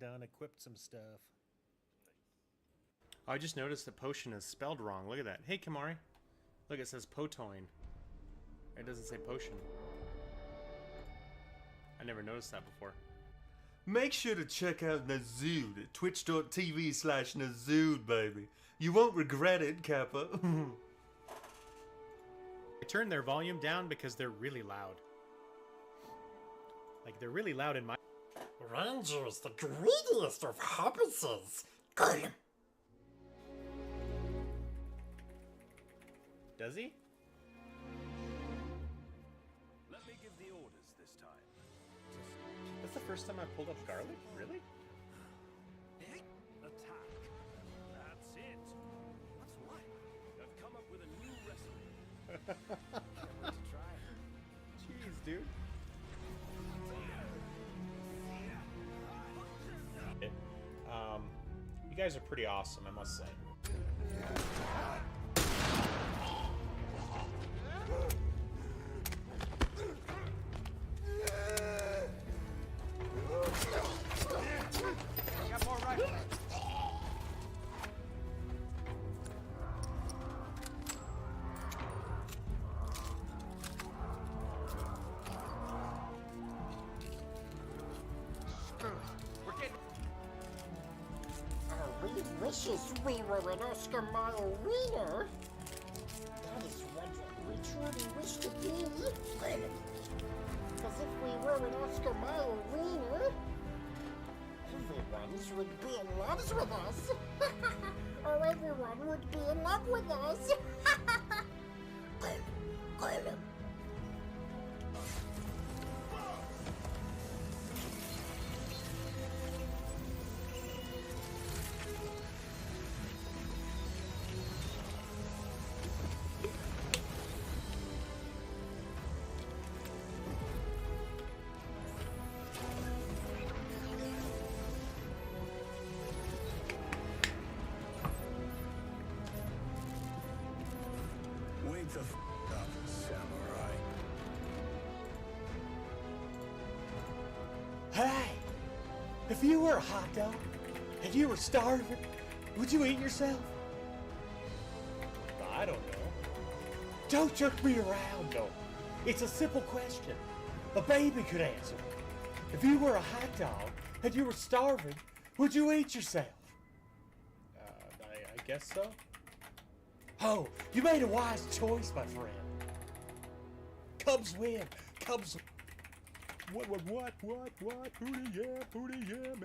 done equipped some stuff. Oh, I just noticed the potion is spelled wrong. Look at that. Hey, Kamari. Look, it says Potoin. It doesn't say potion. I never noticed that before. Make sure to check out Nazood at twitch.tv/Nazood, baby. You won't regret it, Kappa. I turned their volume down because they're really loud. Like, they're really loud in my... Ranger's the greediest of hobbitses. Golem. Does he? Let me give the orders this time. That's the first time I pulled up garlic? Really? Attack. That's it. What's what? I've come up with a new recipe. Can't wait to try it. Jeez, dude. You guys are pretty awesome, I must say. Got more rifles. We're getting. I really wishes we were an Oscar Mayer wiener. That is what we truly wish to be. Because if we were an Oscar Mayer wiener, everyone would be in love with us. Or everyone would be in love with us. Golem. Wake the f up, samurai. Hey! If you were a hot dog and you were starving, would you eat yourself? I don't know. Don't jerk me around, though. It's a simple question. A baby could answer. If you were a hot dog and you were starving, would you eat yourself? I guess so. Oh, you made a wise choice, my friend. Cubs win. Cubs. What, booty yam,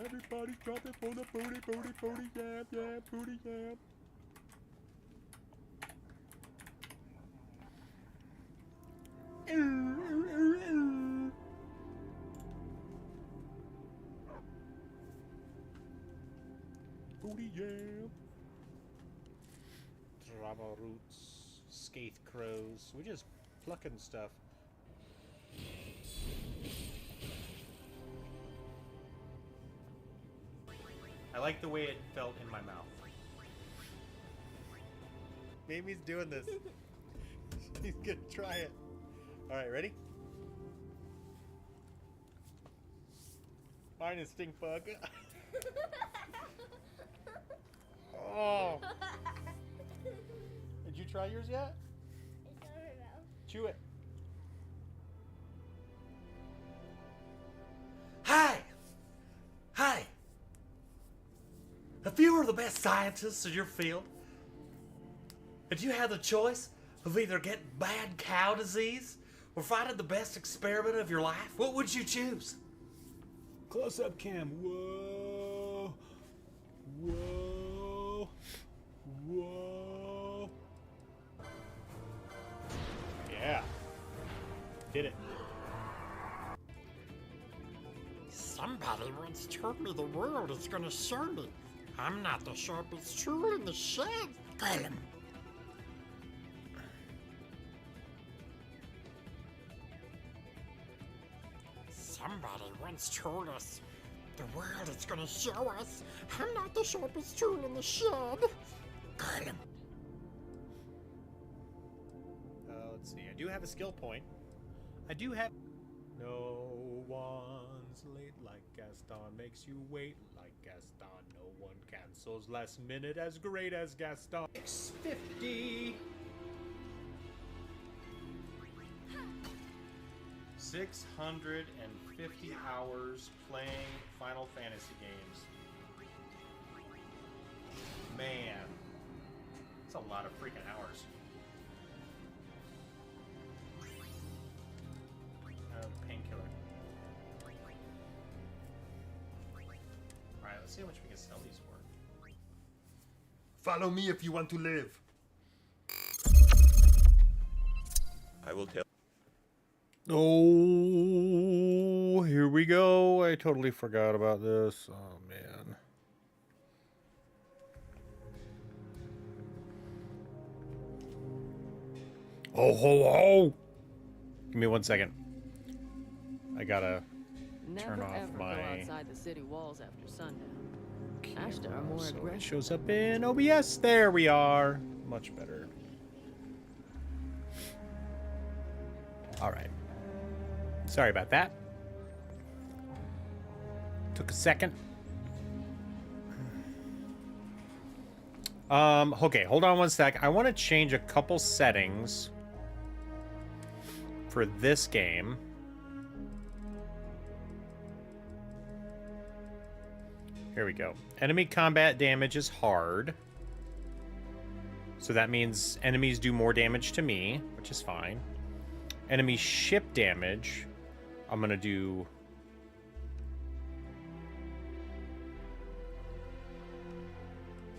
everybody's dropping for the booty yam, booty yam. Booty yam. Drama roots, scathe crows. We're just plucking stuff. I like the way it felt in my mouth. Mimi's doing this. He's gonna try it. Alright, ready? Mine is stink bug. Oh! Did you try yours yet? I don't know. Chew it. Hey! Hey! If you were the best scientist in your field, and you had the choice of either getting bad cow disease or finding the best experiment of your life, what would you choose? Close up cam. Whoa. Whoa. Whoa. Yeah. Did it. Somebody once told me the world is gonna show me I'm not the sharpest tool in the shed. Golem. Somebody once told us the world is gonna show us I'm not the sharpest tool in the shed. Golem. Let's see. I do have a skill point. I do have... No one's late like Gaston makes you wait like Gaston. No one cancels last minute as great as Gaston. 650. 650 hours playing Final Fantasy games. Man, that's a lot of freaking hours. Painkiller. Alright, let's see how much we can sell these for. Follow me if you want to live. I will tell. Oh, here we go. I totally forgot about this. Oh, man. Oh, ho, ho. Give me 1 second. I gotta turn off Never ever my... go outside the city walls after sundown. Ashtar camera are more so it aggressive. shows up in OBS. There we are. Much better. All right. Sorry about that. Took a second. Okay, hold on 1 sec. I want to change a couple settings for this game. Here we go. Enemy combat damage is hard. So that means enemies do more damage to me, which is fine. Enemy ship damage, I'm gonna do...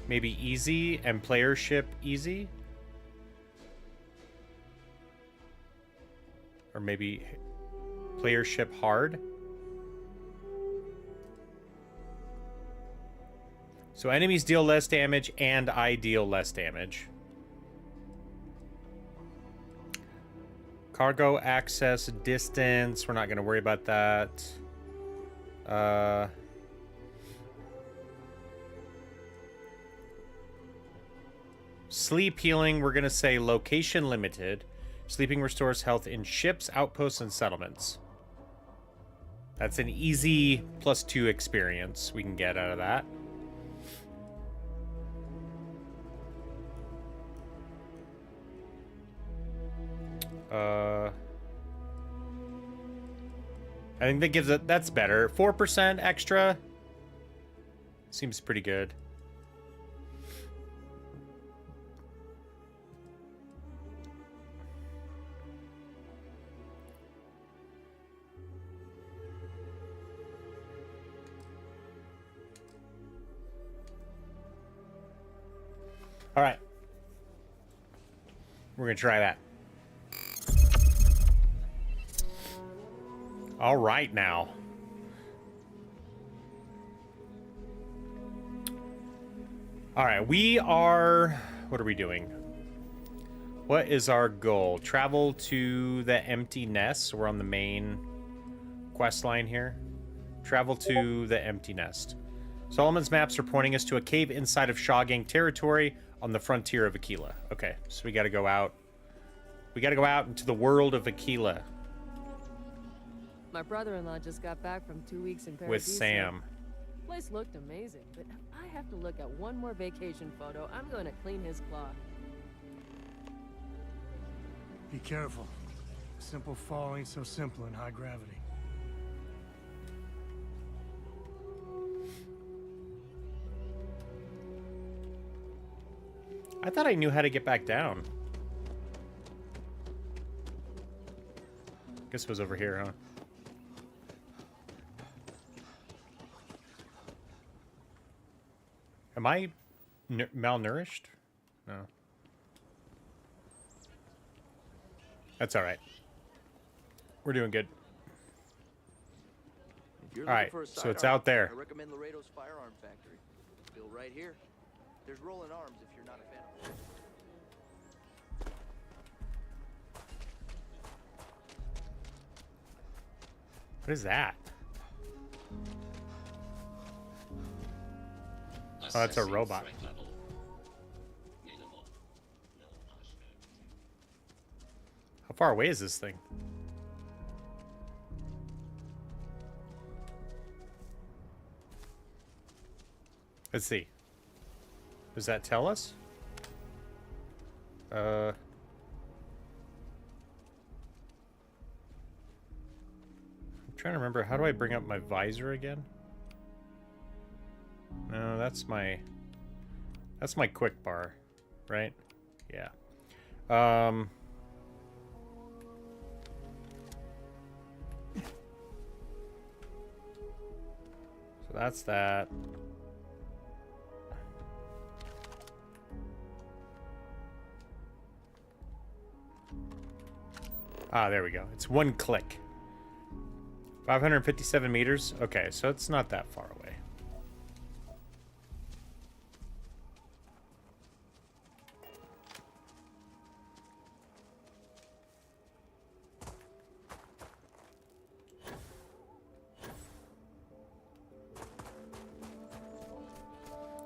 maybe easy and player ship easy? Or maybe player ship hard? So enemies deal less damage and I deal less damage. Cargo access distance, we're not going to worry about that. Sleep healing, we're going to say location limited. Sleeping restores health in ships, outposts, and settlements. That's an easy +2 experience we can get out of that. I think that gives it, that's better. 4% extra. Seems pretty good. All right. We're going to try that. All right now. All right, we are... what are we doing? What is our goal? Travel to the empty nest. We're on the main quest line here. Travel to the empty nest. Solomon's maps are pointing us to a cave inside of Shaw Gang territory on the frontier of Aquila. Okay, so we got to go out. We got to go out into the world of Aquila. My brother-in-law just got back from 2 weeks in Paris. With Sam. Place looked amazing, but if I have to look at one more vacation photo, I'm going to clean his clock. Be careful. Simple fall ain't so simple in high gravity. I thought I knew how to get back down. Guess it was over here, huh? Am I malnourished? No. That's all right. We're doing good. If you're All looking right, for a so it's sidearm, out there. I recommend Laredo's Firearm Factory. Built right here. There's rolling arms if you're not a fan of it. What is that? Oh, that's a robot. How far away is this thing? Let's see. Does that tell us? I'm trying to remember. How do I bring up my visor again? No, that's my quick bar, right? Yeah. So that's that. Ah, there we go. It's one click. 557 meters. Okay, so it's not that far away.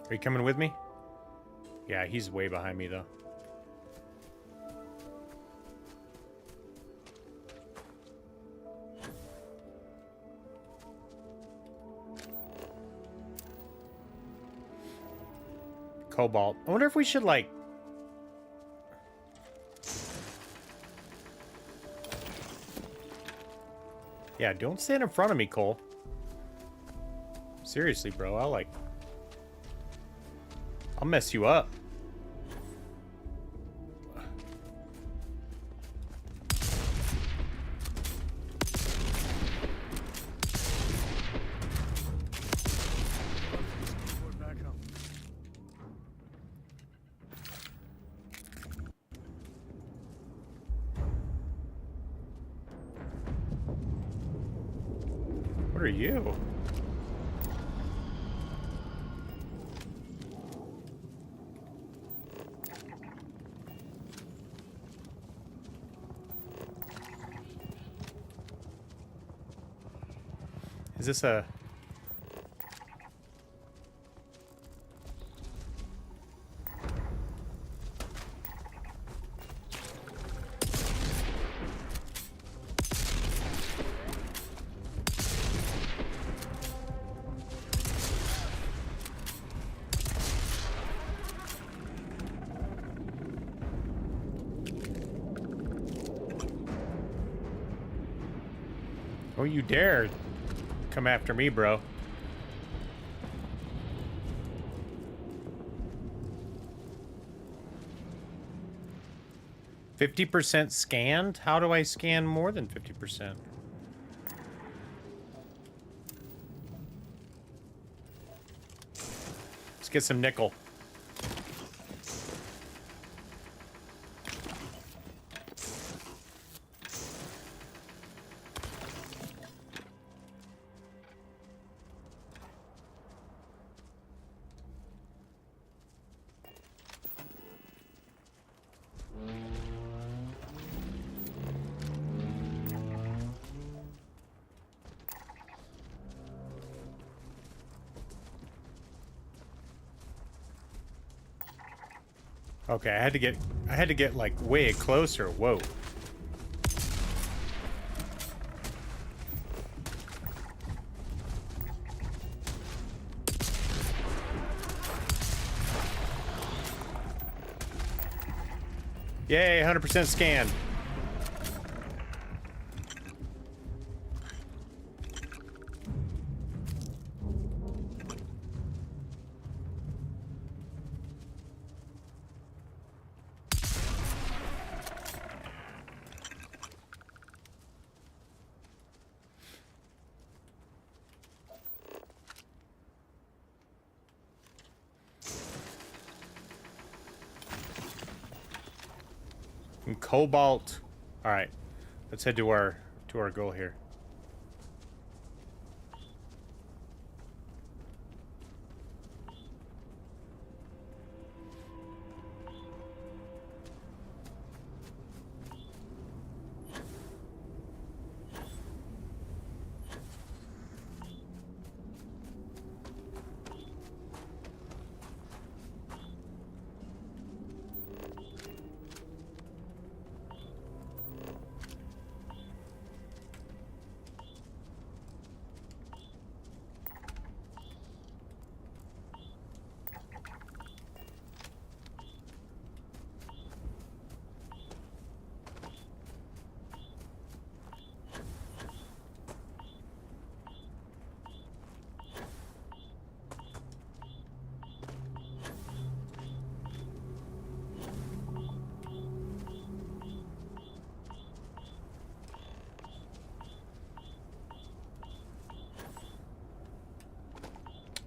Are you coming with me? Yeah, he's way behind me, though. Cobalt. I wonder if we should, like... Yeah, don't stand in front of me, Cole. Seriously, bro. I'll mess you up. Back home. What are you? Is this a... Oh, you dare come after me, bro. %50 scanned? How do I scan more than 50%? Let's get some nickel. Okay, I had to get like way closer. Whoa. Yay, 100% scanned. Cobalt. All right, let's head to our goal here.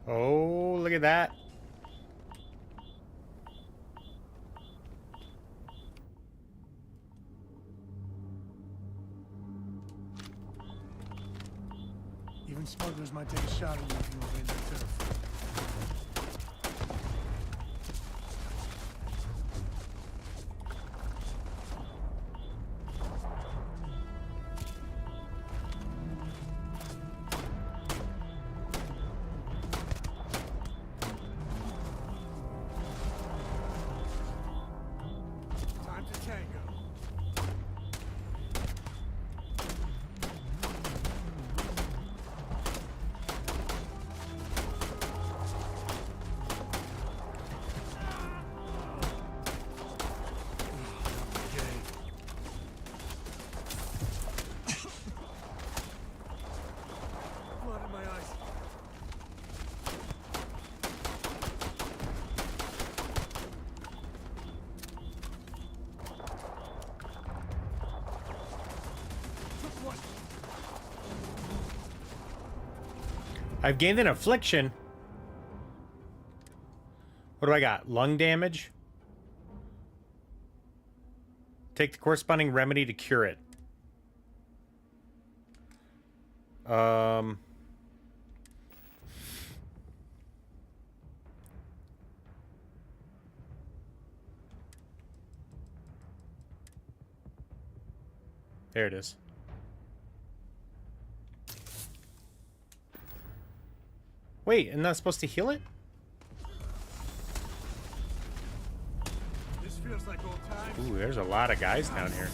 Oh, look at that. Even smugglers might take a shot at you if you invade their turf. Time to tango. Blood in my eyes. What? I've gained an affliction. What do I got? Lung damage? Take the corresponding remedy to cure it. There it is. Wait, isn't that supposed to heal it? This feels like old times. Ooh, there's a lot of guys down here.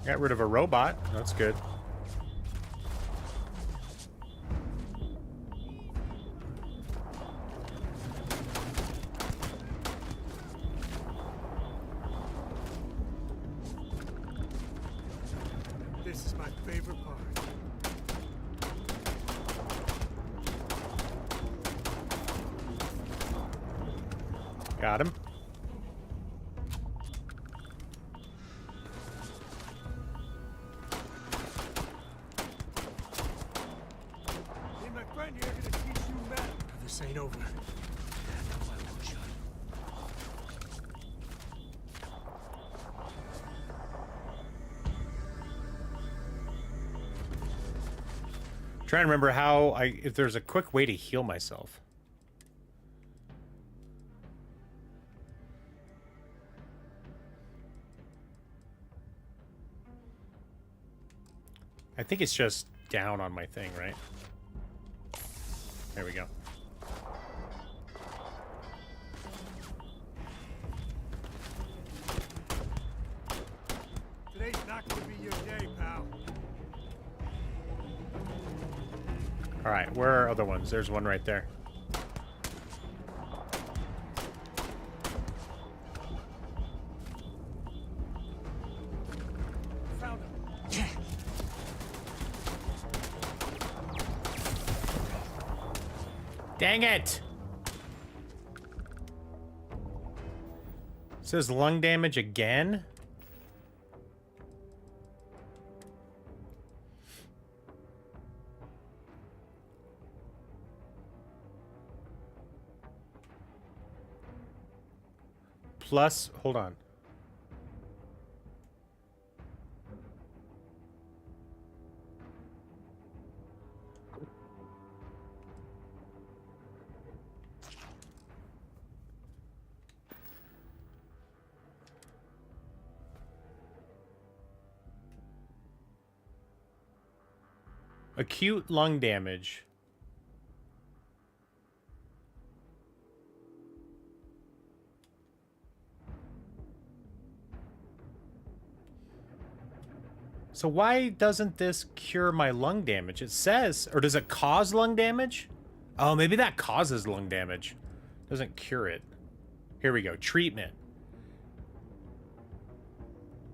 Got rid of a robot. That's good. This is my favorite part. Got him. Me and my friend here are gonna teach you meth. This ain't over. Trying to remember how if there's a quick way to heal myself. I think it's just down on my thing, right? There we go. Today's not gonna be your day, pal. All right, where are other ones? There's one right there. Found him. Dang it! Says lung damage again? Plus, hold on. Acute lung damage. So why doesn't this cure my lung damage? It says, or does it cause lung damage? Oh, maybe that causes lung damage. Doesn't cure it. Here we go. Treatment.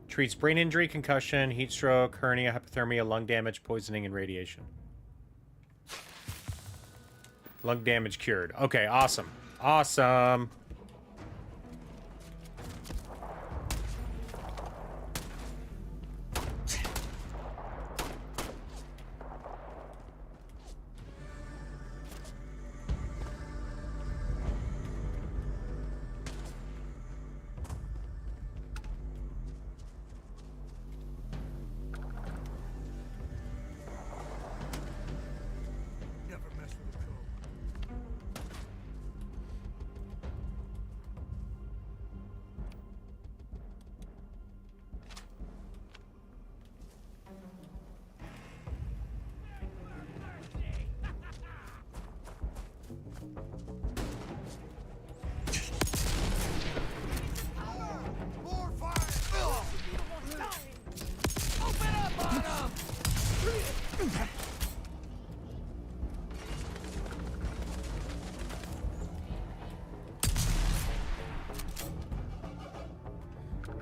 Treats brain injury, concussion, heat stroke, hernia, hypothermia, lung damage, poisoning, and radiation. Lung damage cured. Okay, awesome. Awesome.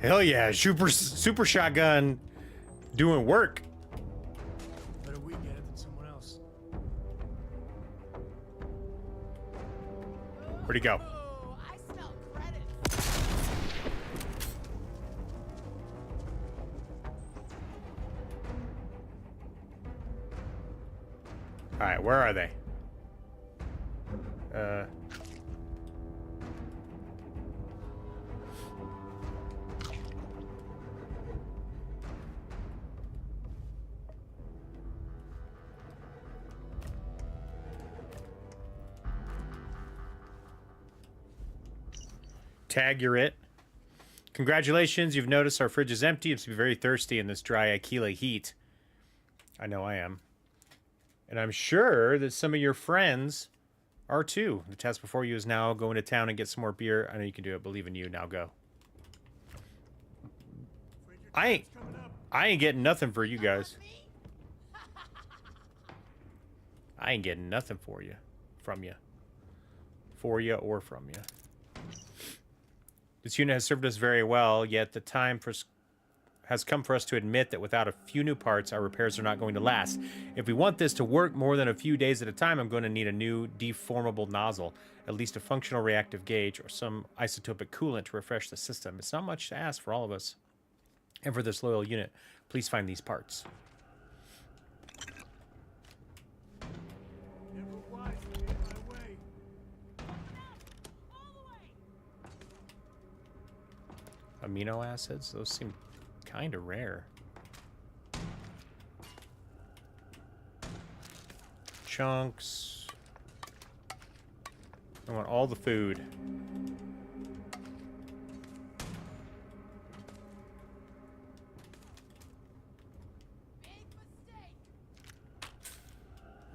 Hell yeah, super shotgun doing work. Better we get it than someone else. Where'd he go? Oh, I smell credits. All right, where are they? Tag, you're it. Congratulations, you've noticed our fridge is empty. It's very thirsty in this dry Aquila heat. I know I am. And I'm sure that some of your friends are too. The task before you is now go into town and get some more beer. I know you can do it. Believe in you. Now go. I ain't getting nothing for you guys. I ain't getting nothing for you. From you. For you or from you. This unit has served us very well, yet the time has come for us to admit that without a few new parts, our repairs are not going to last. If we want this to work more than a few days at a time, I'm going to need a new deformable nozzle, at least a functional reactive gauge, or some isotopic coolant to refresh the system. It's not much to ask for all of us. And for this loyal unit, please find these parts. Amino acids? Those seem kind of rare. Chunks. I want all the food.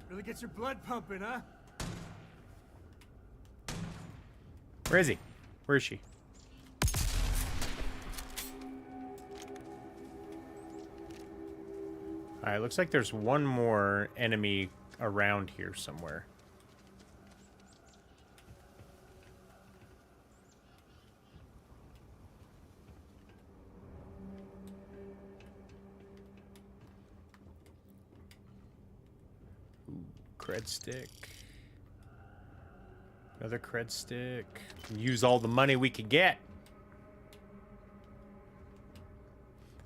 Really gets your blood pumping, huh? Where is he? Where is she? Alright, looks like there's one more enemy around here somewhere. Ooh, cred stick. Another cred stick. Use all the money we could get.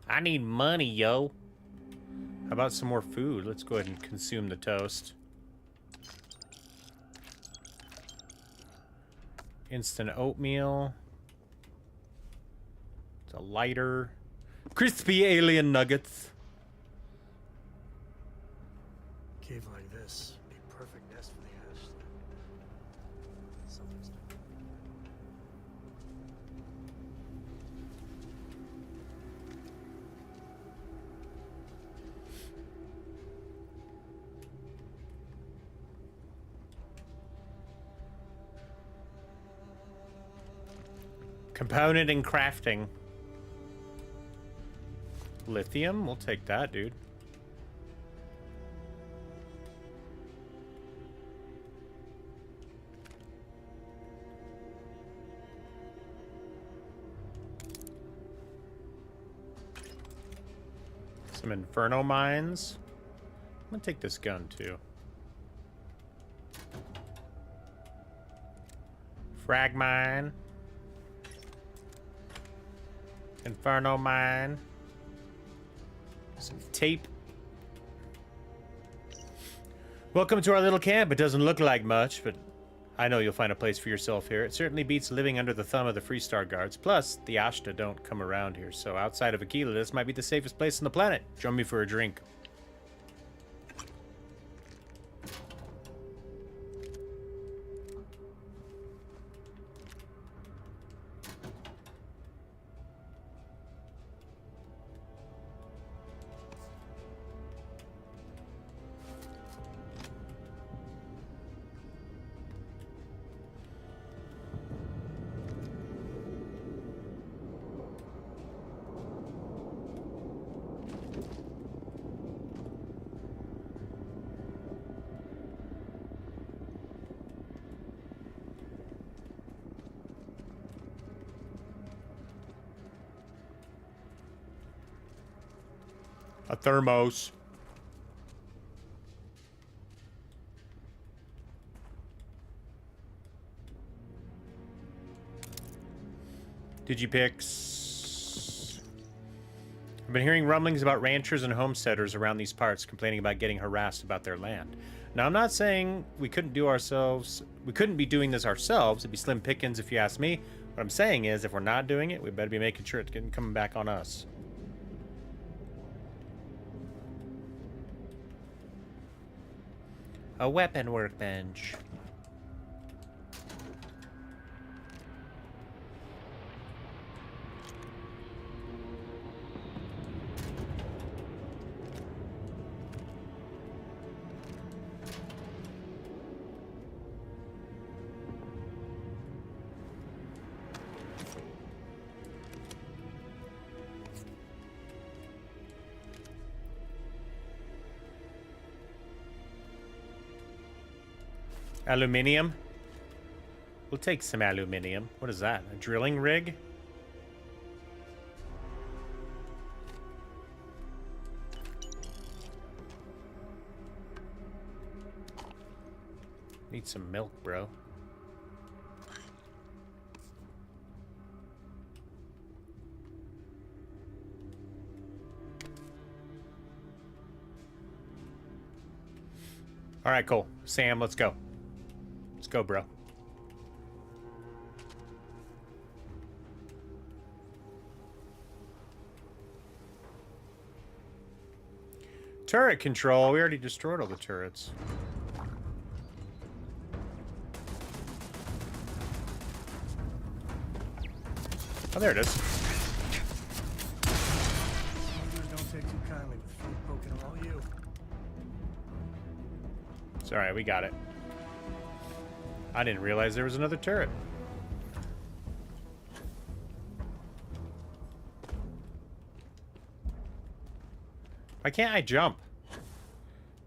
I need money, yo. How about some more food? Let's go ahead and consume the toast. Instant oatmeal. It's a lighter. Crispy alien nuggets. Cave like this, be perfect nest for the Ashley. Something's different. Component and crafting. Lithium? We'll take that, dude. Some Inferno mines. I'm gonna take this gun, too. Frag mine. Inferno mine. Some tape. Welcome to our little camp. It doesn't look like much, but I know you'll find a place for yourself here. It certainly beats living under the thumb of the Freestar guards. Plus, the Ashta don't come around here, so outside of Aquila, this might be the safest place on the planet. Join me for a drink. A thermos. Digipix. I've been hearing rumblings about ranchers and homesteaders around these parts complaining about getting harassed about their land. Now, I'm not saying we couldn't be doing this ourselves. It'd be slim pickings if you ask me. What I'm saying is, if we're not doing it, we better be making sure it's coming back on us. A weapon workbench. Aluminium? We'll take some aluminium. What is that? A drilling rig? Need some milk, bro. All right, cool. Sam, let's go. Let's go, bro. Turret control. We already destroyed all the turrets. Oh, there it is. Don't take too kindly with food poking all you. It's all right. We got it. I didn't realize there was another turret. Why can't I jump?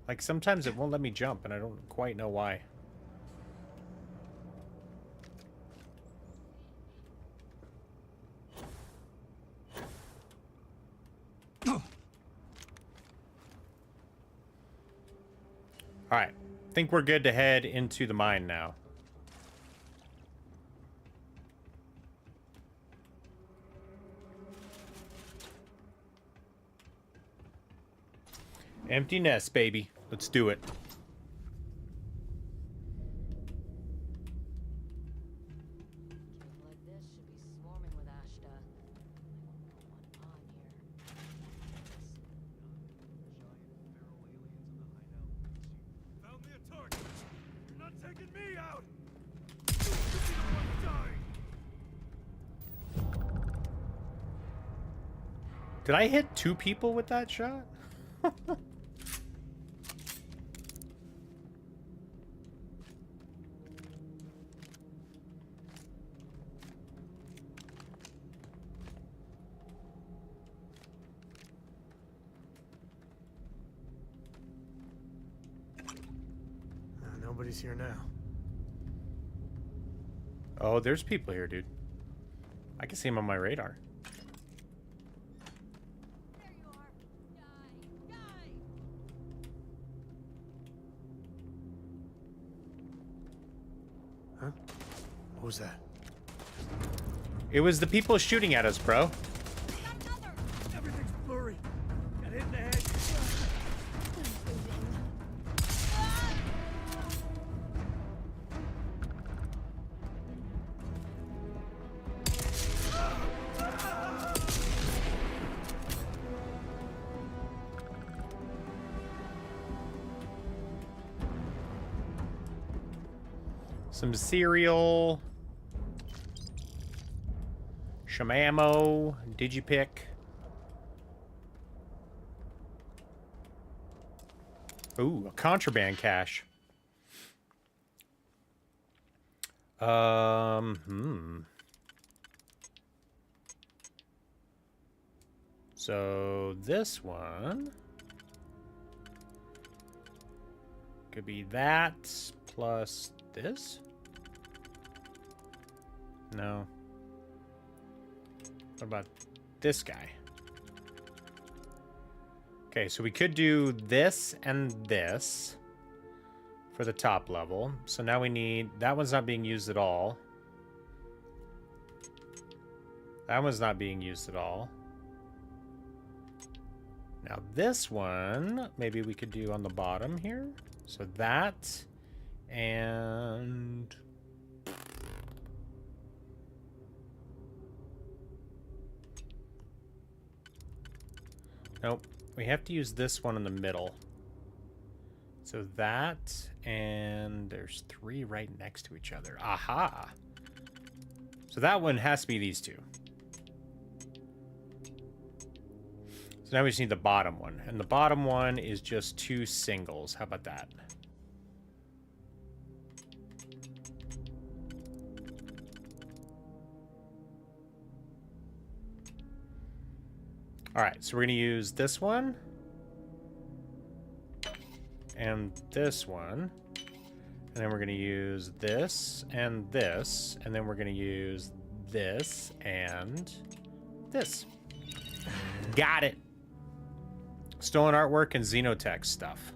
Like, sometimes it won't let me jump, and I don't quite know why. Alright. I think we're good to head into the mine now. Empty nest, baby. Let's do it. Like this should be swarming with Ashta. On here. Found me a target. You're not taking me out. You're the one dying. Did I hit 2 people with that shot? Nobody's here now. Oh, there's people here, dude. I can see them on my radar. There you are. Die. Die. Huh? What was that? It was the people shooting at us, bro. Everything's blurry. Got hit in the head. Some cereal. Some ammo. Digipick. Ooh, a contraband cache. So this one could be that plus this. No. What about this guy? Okay, so we could do this and this for the top level. So now we need... That one's not being used at all. That one's not being used at all. Now this one, maybe we could do on the bottom here. So that and... Nope. We have to use this one in the middle. So that, and there's 3 right next to each other. Aha! So that one has to be these 2. So now we just need the bottom one. And the bottom one is just 2 singles. How about that? Alright, so we're going to use this one. And this one. And then we're going to use this and this. And then we're going to use this and this. Got it. Stolen artwork and Xenotech stuff.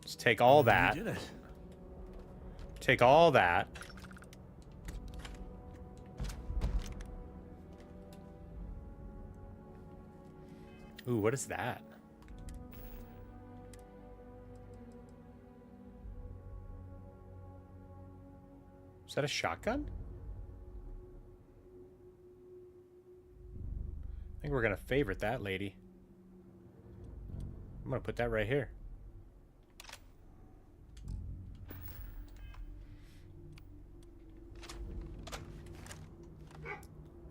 Just take all that. You did it. Take all that. Ooh, what is that? Is that a shotgun? I think we're gonna favorite that lady. I'm gonna put that right here.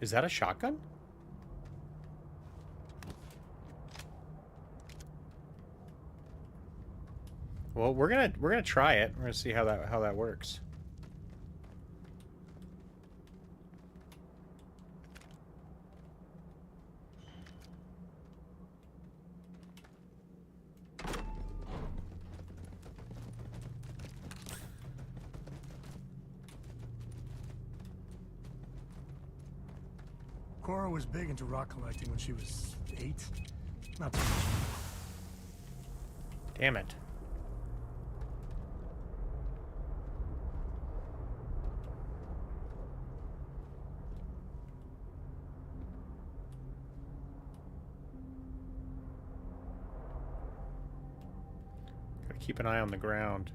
Is that a shotgun? Well, we're gonna try it. We're gonna see how that works. Cora was big into rock collecting when she was 8. Not too much. Damn it. Gotta keep an eye on the ground.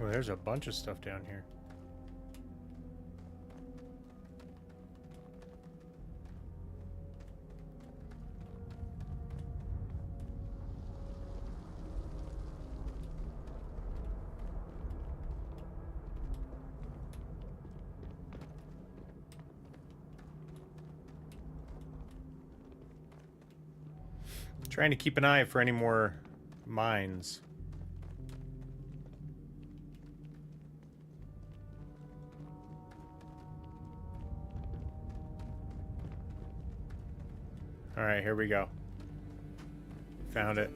Oh, there's a bunch of stuff down here. Trying to keep an eye for any more mines. All right, here we go. Found it.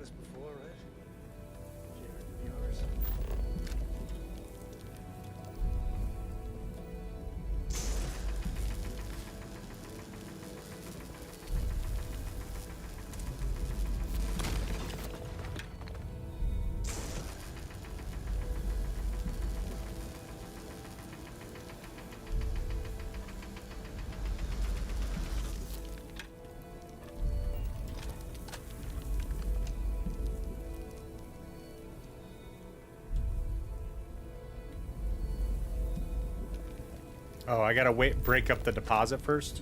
Oh, I gotta break up the deposit first.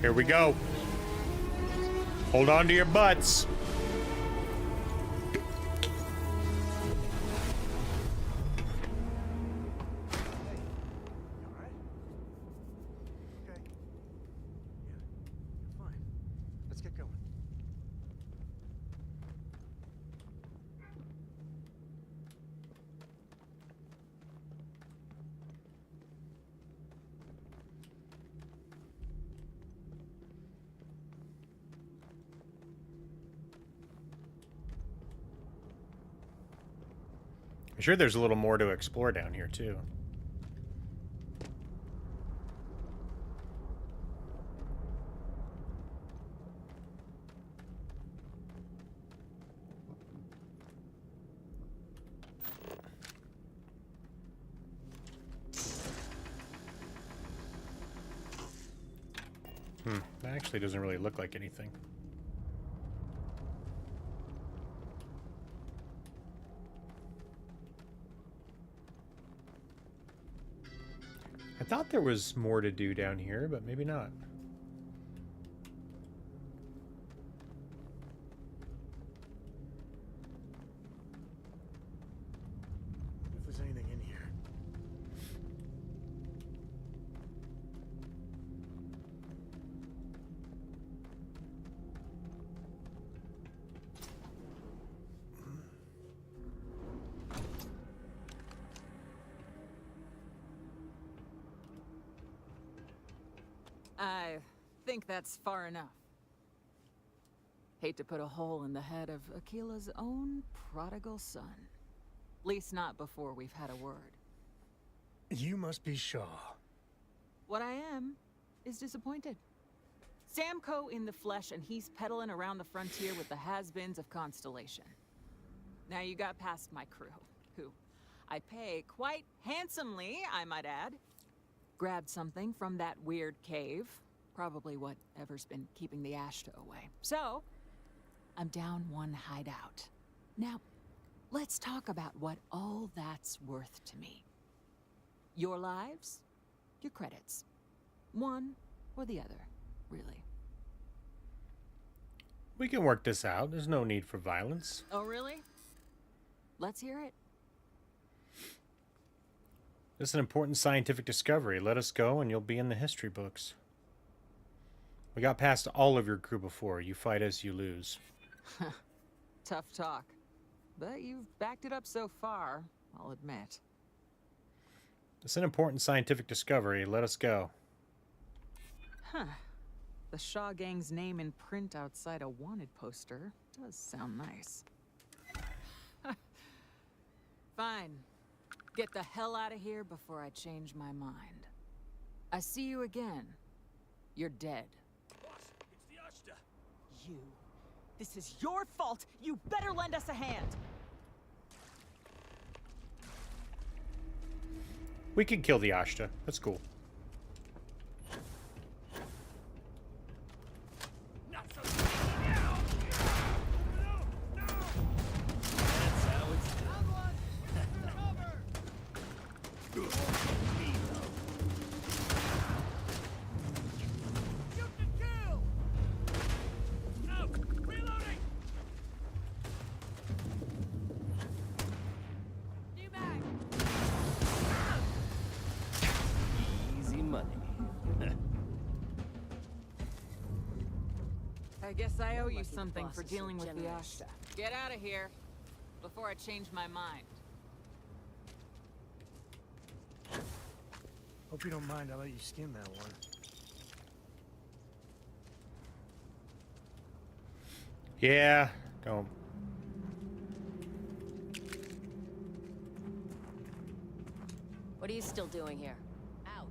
Here we go. Hold on to your butts. I'm sure there's a little more to explore down here, too. That actually doesn't really look like anything. I thought there was more to do down here, but maybe not. If there's anything in here. I think that's far enough. Hate to put a hole in the head of Akila's own prodigal son. Least not before we've had a word. You must be Shaw. What I am is disappointed. Samco in the flesh, and he's peddling around the frontier with the has-beens of Constellation. Now you got past my crew, who I pay quite handsomely, I might add. Grabbed something from that weird cave. Probably whatever's been keeping the Ashta away. So, I'm down one hideout. Now, let's talk about what all that's worth to me. Your lives, your credits. One or the other, really. We can work this out. There's no need for violence. Oh, really? Let's hear it. This is an important scientific discovery. Let us go and you'll be in the history books. We got past all of your crew before. You fight as you lose. Tough talk. But you've backed it up so far, I'll admit. It's an important scientific discovery. Let us go. Huh. The Shaw Gang's name in print outside a wanted poster does sound nice. Fine. Get the hell out of here before I change my mind. I see you again. You're dead. Boss, it's the Ashta. You. This is your fault. You better lend us a hand. We can kill the Ashta. That's cool. Not so now. No. That's how it's done. Shoot to kill. Out. Reloading. New mag. Easy money. I guess I owe you Lucky the something boss for is so dealing with the generous. Ashta. Get out of here before I change my mind. Hope you don't mind, I'll let you skin that one. Yeah, don't. What are you still doing here? Out.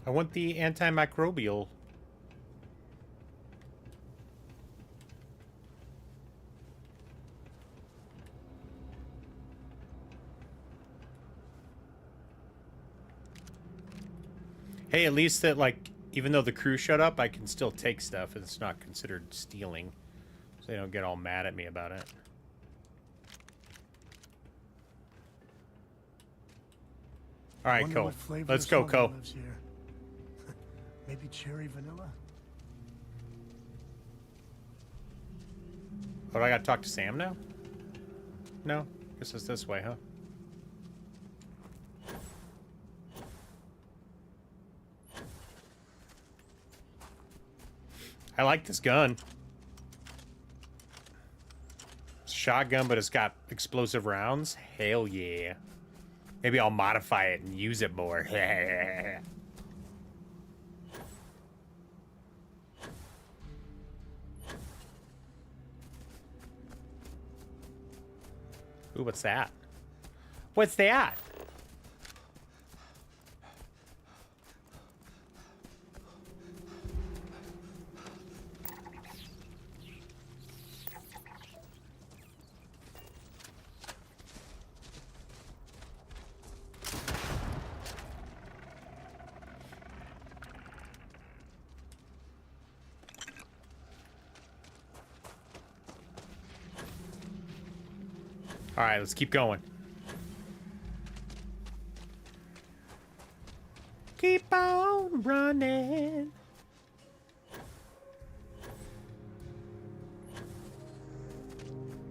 I want the antimicrobial. Hey, at least that, like, even though the crew shut up, I can still take stuff. It's not considered stealing. So they don't get all mad at me about it. Alright, Wonder Co. what flavor Let's go, smuggler Co. lives here. Maybe cherry vanilla? Oh, I gotta talk to Sam now? No? Guess it's this way, huh? I like this gun. It's a shotgun, but it's got explosive rounds. Hell yeah. Maybe I'll modify it and use it more. Ooh, what's that? What's that? All right, let's keep going. Keep on running.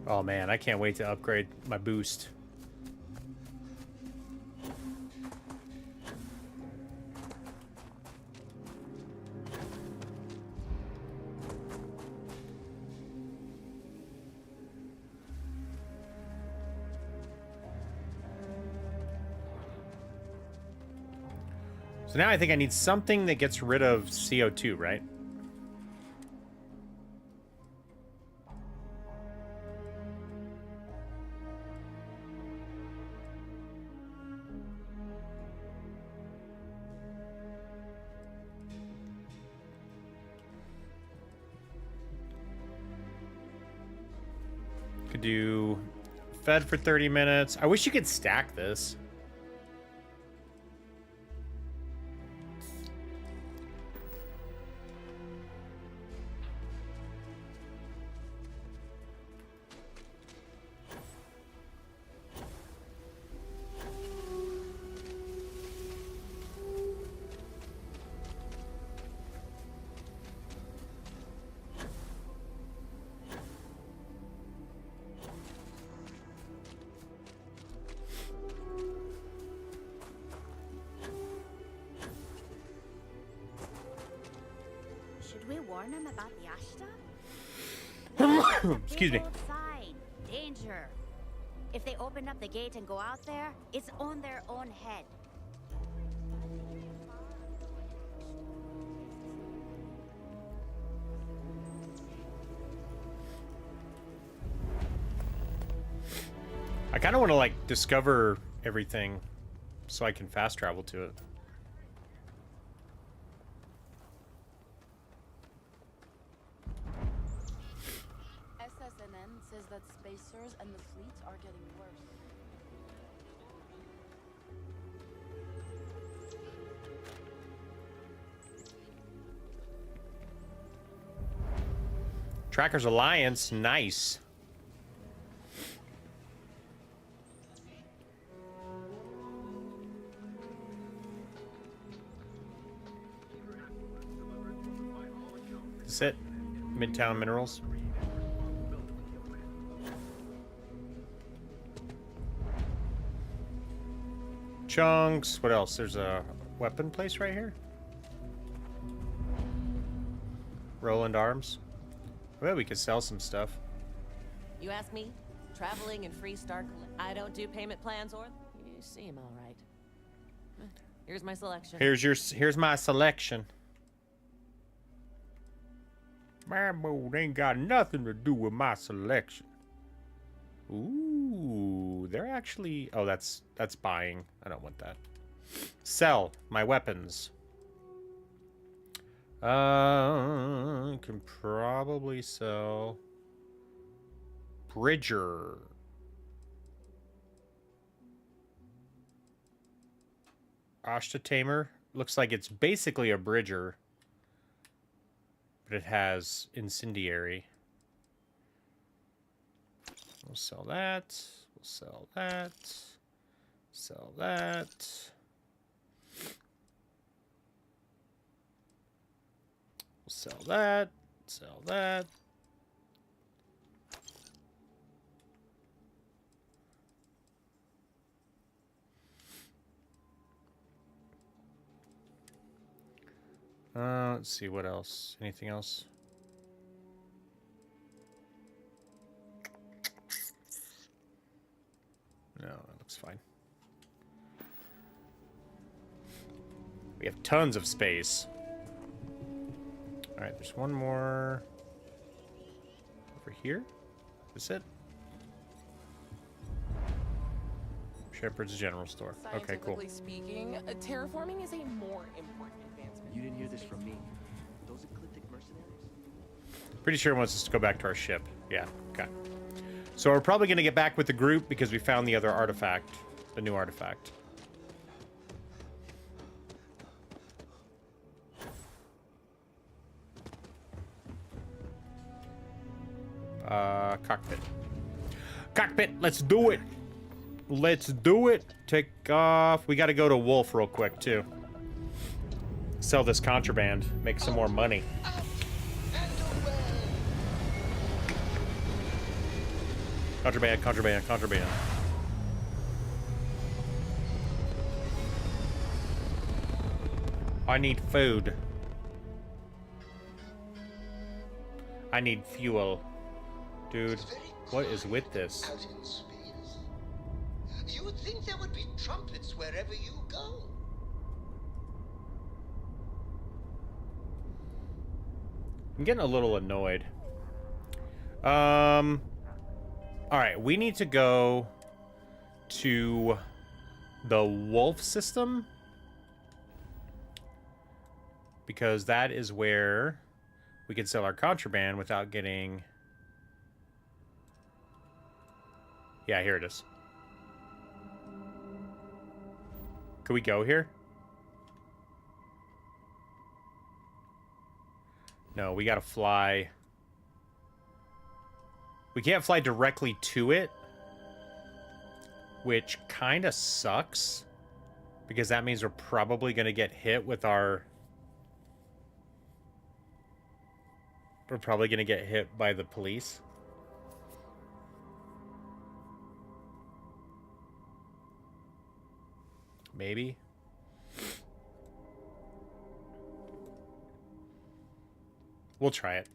Oh man, I can't wait to upgrade my boost. So now I think I need something that gets rid of CO2, right? Could do fed for 30 minutes. I wish you could stack this. Should we warn them about the Ashta? Excuse me. Sign. Danger. If they open up the gate and go out there, it's on their own head. I kind of want to like discover everything so I can fast travel to it. SSNN says that spacers and the fleet are getting worse. Trackers Alliance, nice. That's it. Midtown Minerals. Chunks. What else? There's a weapon place right here. Roland Arms. I bet we could sell some stuff. You ask me? Traveling and free Stark. I don't do payment plans or... You seem all right. Here's my selection. Here's my selection. My mode ain't got nothing to do with my selection. Ooh, they're actually... Oh, that's buying. I don't want that. Sell my weapons. Can probably sell... Bridger. Ashta Tamer. Looks like it's basically a Bridger. But it has Incendiary. We'll sell that. We'll sell that. Sell that. Sell that. Sell that. Let's see, what else? Anything else? No, that looks fine. We have tons of space. Alright, there's one more over here. Is this it? Shepherd's General Store. Okay, cool. Scientifically speaking, terraforming is a more important advancement. You didn't hear this from me. Those ecliptic mercenaries? Pretty sure it wants us to go back to our ship. Yeah, okay. So we're probably going to get back with the group because we found the other artifact. The new artifact. Cockpit. Cockpit, let's do it! Let's do it! Take off. We gotta go to Wolf real quick, too. Sell this contraband. Make some more money. Contraband, contraband, contraband. I need food. I need fuel. Dude, what is with this? Out in space. You would think there would be trumpets wherever you go. I'm getting a little annoyed. Alright, we need to go to the Wolf system. Because that is where we can sell our contraband without getting... Yeah, here it is. Could we go here? No, we gotta fly. We can't fly directly to it, which kind of sucks, because that means we're probably gonna get hit with our... We're probably gonna get hit by the police. Maybe. We'll try it.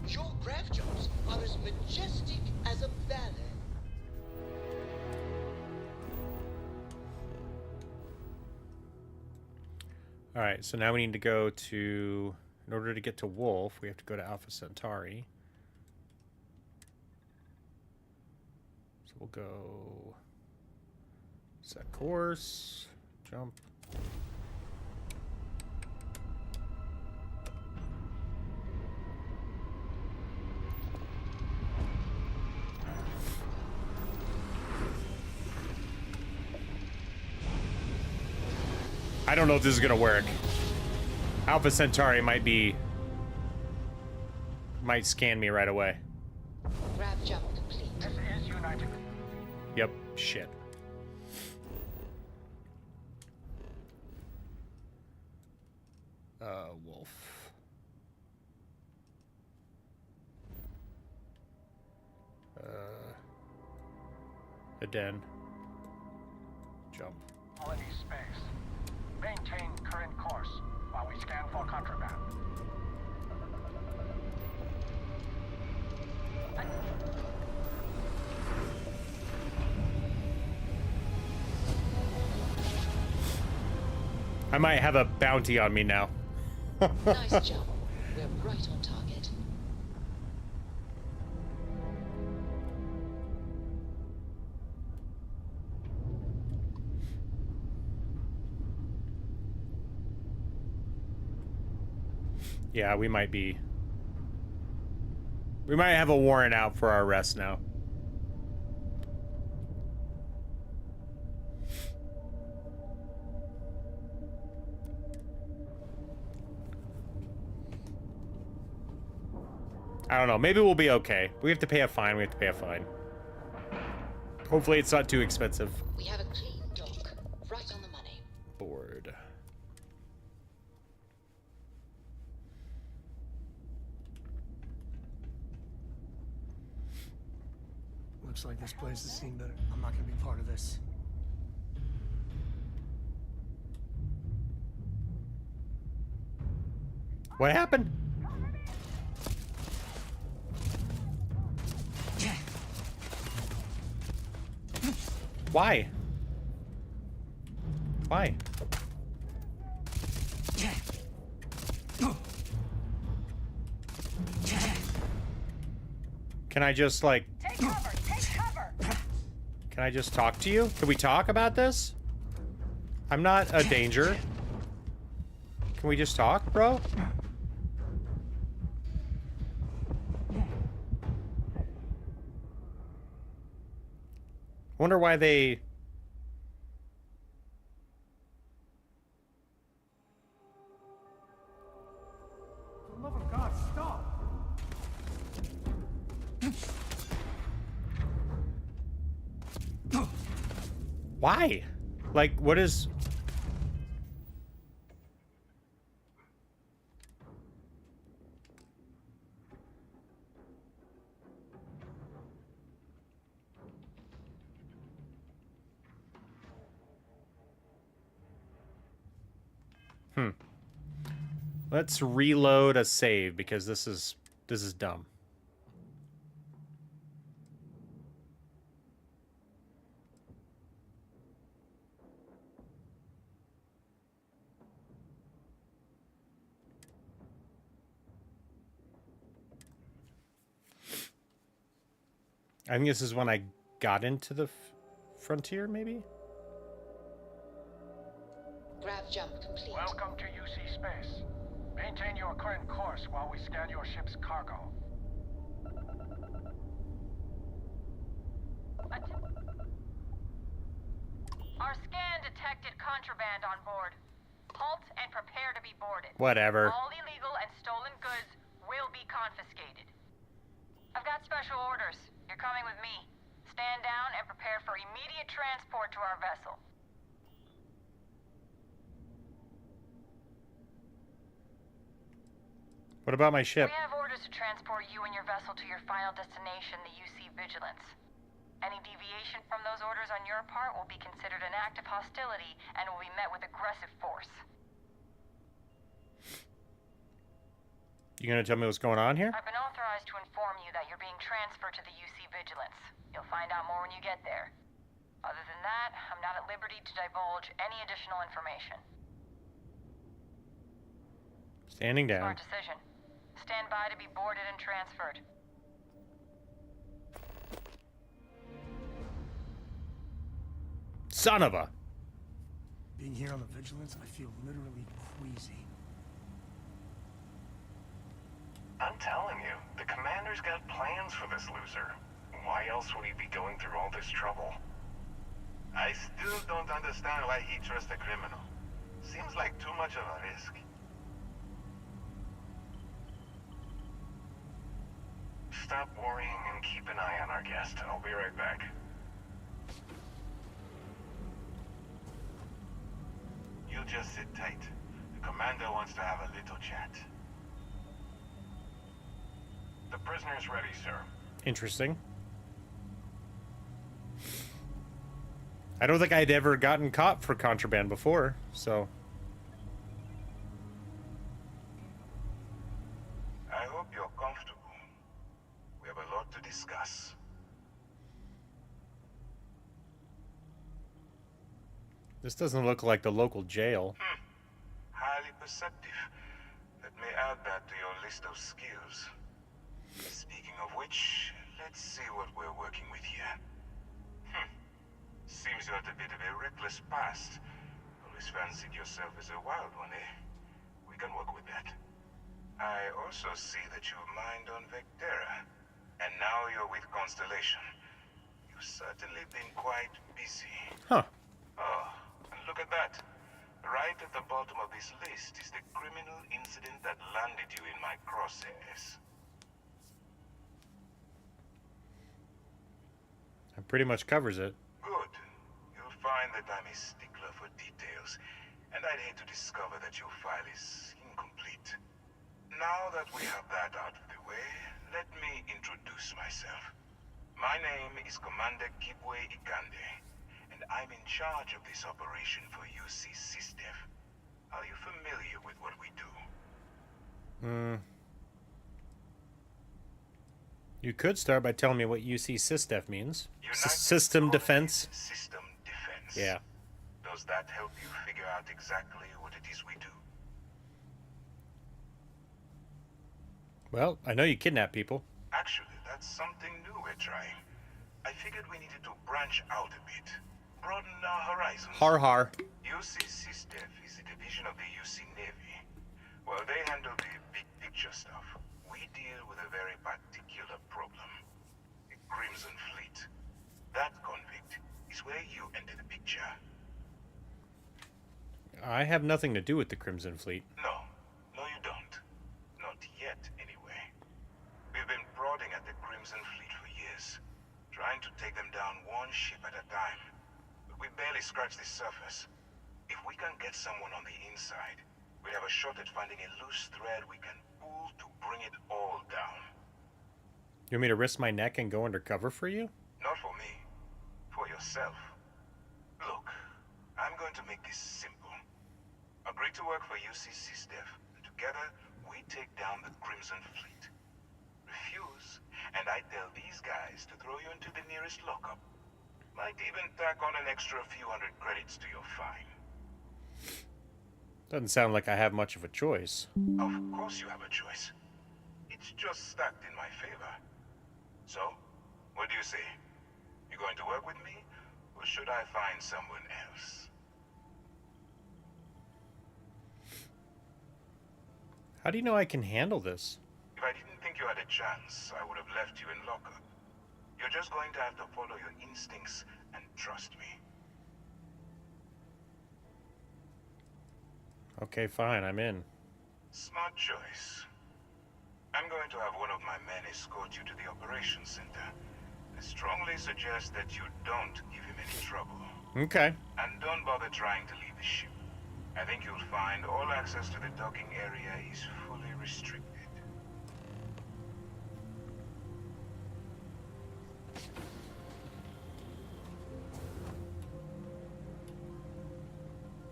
Your grav jumps are as majestic as a ballet. Alright, so now we need to go to... In order to get to Wolf, we have to go to Alpha Centauri. So we'll go... Set course. Jump. I don't know if this is gonna work. Alpha Centauri might scan me right away. Grav jump complete. This is United. Yep, shit. Wolf. Aden. Jump. Quality space. Maintain current course while we scan for contraband. I might have a bounty on me now. Nice jump. We're right on target. Yeah, we might have a warrant out for our arrest now. I don't know. Maybe we'll be okay. We have to pay a fine. We have to pay a fine. Hopefully it's not too expensive. We have a clean dock. Right on the money. Board. Looks like this place has seen better. I'm not gonna be part of this. What happened? Why? Why? Can I just, like... Take cover! Take cover! Can I just talk to you? Can we talk about this? I'm not a danger. Can we just talk, bro? Wonder why they... For the love of God, stop! Why? Like, what is... Let's reload a save because this is dumb. I think this is when I got into the frontier, maybe? Grav jump complete. Welcome to UC Space. Maintain your current course while we scan your ship's cargo. Our scan detected contraband on board. Halt and prepare to be boarded. Whatever. All illegal and stolen goods will be confiscated. I've got special orders. You're coming with me. Stand down and prepare for immediate transport to our vessel. What about my ship? We have orders to transport you and your vessel to your final destination, the UC Vigilance. Any deviation from those orders on your part will be considered an act of hostility and will be met with aggressive force. You gonna tell me what's going on here? I've been authorized to inform you that you're being transferred to the UC Vigilance. You'll find out more when you get there. Other than that, I'm not at liberty to divulge any additional information. Standing down. Smart decision. Stand by to be boarded and transferred. Son of a... Being here on the Vigilance, I feel literally queasy. I'm telling you, the commander's got plans for this loser. Why else would he be going through all this trouble? I still don't understand why he trusts a criminal. Seems like too much of a risk. Stop worrying and keep an eye on our guest. I'll be right back. You just sit tight. The commander wants to have a little chat. The prisoner's ready, sir. Interesting. I don't think I'd ever gotten caught for contraband before, so... I hope you're comfortable. We have a lot to discuss. This doesn't look like the local jail. Highly perceptive. Let me add that to your list of skills. Speaking of which, let's see what we're working with here. Seems you had a bit of a reckless past. Always fancied yourself as a wild one, eh? We can work with that. I also see that you mined on Vectera. And now you're with Constellation. You've certainly been quite busy. Huh. Oh, and look at that. Right at the bottom of this list is the criminal incident that landed you in my crosshairs. pretty much covers it. Good. You'll find that I'm a stickler for details, and I'd hate to discover that your file is incomplete. Now that we have that out of the way, let me introduce myself. My name is Commander Kibwe Ikande, and I'm in charge of this operation for UC SysDef. Are you familiar with what we do? You could start by telling me what UC SysDef means. System defense. System defense. Yeah. Does that help you figure out exactly what it is we do? Well, I know you kidnap people. Actually, that's something new we're trying. I figured we needed to branch out a bit, broaden our horizons. Har har. UC SysDef is a division of the UC Navy. While they handle the big picture stuff, we deal with a very particular problem. The Crimson Fleet. That convict is where you enter the picture. I have nothing to do with the Crimson Fleet. No, you don't. Not yet, anyway. We've been prodding at the Crimson Fleet for years, trying to take them down one ship at a time. But we barely scratched the surface. If we can get someone on the inside, we have a shot at finding a loose thread we can pull to bring it all down. You want me to risk my neck and go undercover for you? Not for me. For yourself. Look, I'm going to make this simple. Agree to work for UC SysDef, and together we take down the Crimson Fleet. Refuse, and I tell these guys to throw you into the nearest lockup. Might even tack on an extra few hundred credits to your fine. Doesn't sound like I have much of a choice. Of course you have a choice. It's just stacked in my favor. So, what do you say? You going to work with me, or should I find someone else? How do you know I can handle this? If I didn't think you had a chance, I would have left you in lockup. You're just going to have to follow your instincts and trust me. Okay, fine, I'm in. Smart choice. I'm going to have one of my men escort you to the operations center. I strongly suggest that you don't give him any trouble. Okay. And don't bother trying to leave the ship. I think you'll find all access to the docking area is fully restricted.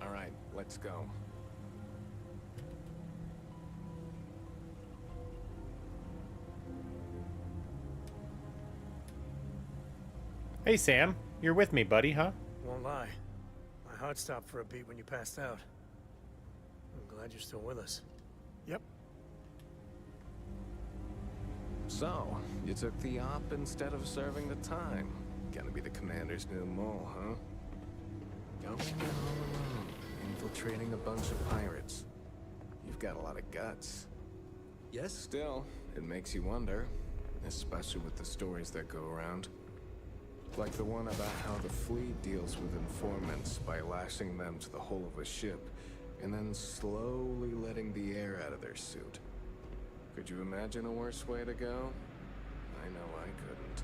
All right, let's go. Hey, Sam. You're with me, buddy, huh? Won't lie. My heart stopped for a beat when you passed out. I'm glad you're still with us. Yep. So, you took the op instead of serving the time. Gonna be the commander's new mole, huh? Going in all alone, infiltrating a bunch of pirates. You've got a lot of guts. Yes. Still, it makes you wonder, especially with the stories that go around. Like the one about how the fleet deals with informants by lashing them to the hull of a ship and then slowly letting the air out of their suit. Could you imagine a worse way to go? I know I couldn't.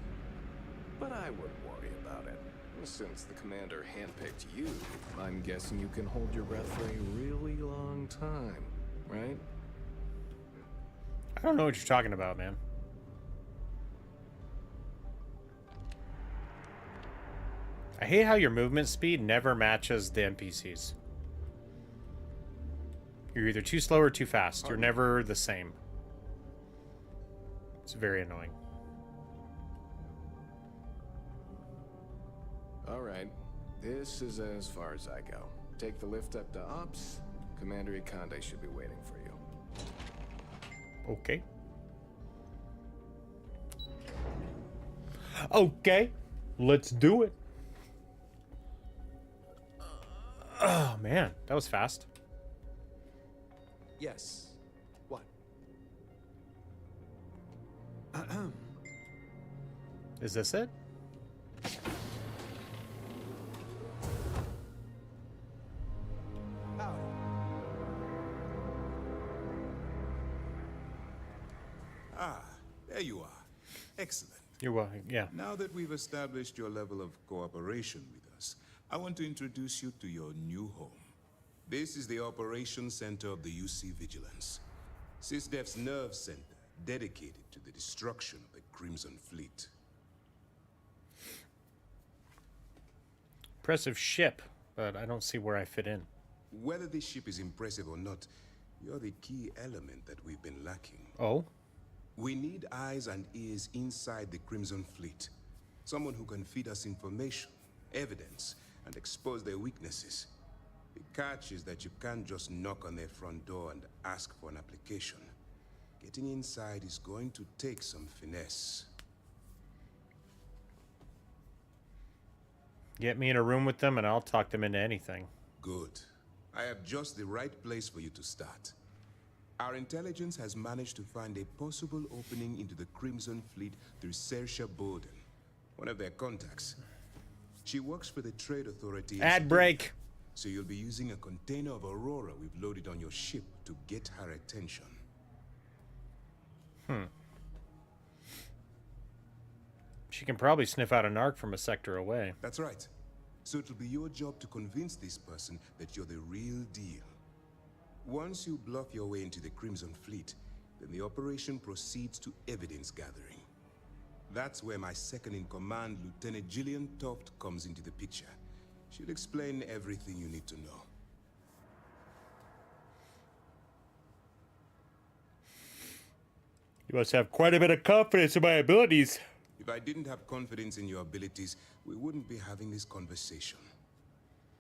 But I wouldn't worry about it. Since the commander handpicked you, I'm guessing you can hold your breath for a really long time, right? I don't know what you're talking about, man. I hate how your movement speed never matches the NPCs. You're either too slow or too fast. You're never the same. It's very annoying. All right. This is as far as I go. Take the lift up to Ops. Commander Ikande should be waiting for you. Okay. Okay. Let's do it. Oh, man. That was fast. Yes. What? Is this it? Ah, there you are. Excellent. You're welcome. Yeah. Now that we've established your level of cooperation with us, I want to introduce you to your new home. This is the Operations Center of the UC Vigilance. SysDef's nerve center, dedicated to the destruction of the Crimson Fleet. Impressive ship, but I don't see where I fit in. Whether this ship is impressive or not, you're the key element that we've been lacking. Oh? We need eyes and ears inside the Crimson Fleet. Someone who can feed us information, evidence, and expose their weaknesses. The catch is that you can't just knock on their front door and ask for an application. Getting inside is going to take some finesse. Get me in a room with them and I'll talk them into anything. Good. I have just the right place for you to start. Our intelligence has managed to find a possible opening into the Crimson Fleet through Saoirse Bowden, one of their contacts. She works for the Trade Authority. Ad break. So you'll be using a container of Aurora we've loaded on your ship to get her attention. She can probably sniff out a narc from a sector away. That's right. So it'll be your job to convince this person that you're the real deal. Once you bluff your way into the Crimson Fleet, then the operation proceeds to evidence gathering. That's where my second-in-command, Lieutenant Gillian Toft, comes into the picture. She'll explain everything you need to know. You must have quite a bit of confidence in my abilities. If I didn't have confidence in your abilities, we wouldn't be having this conversation.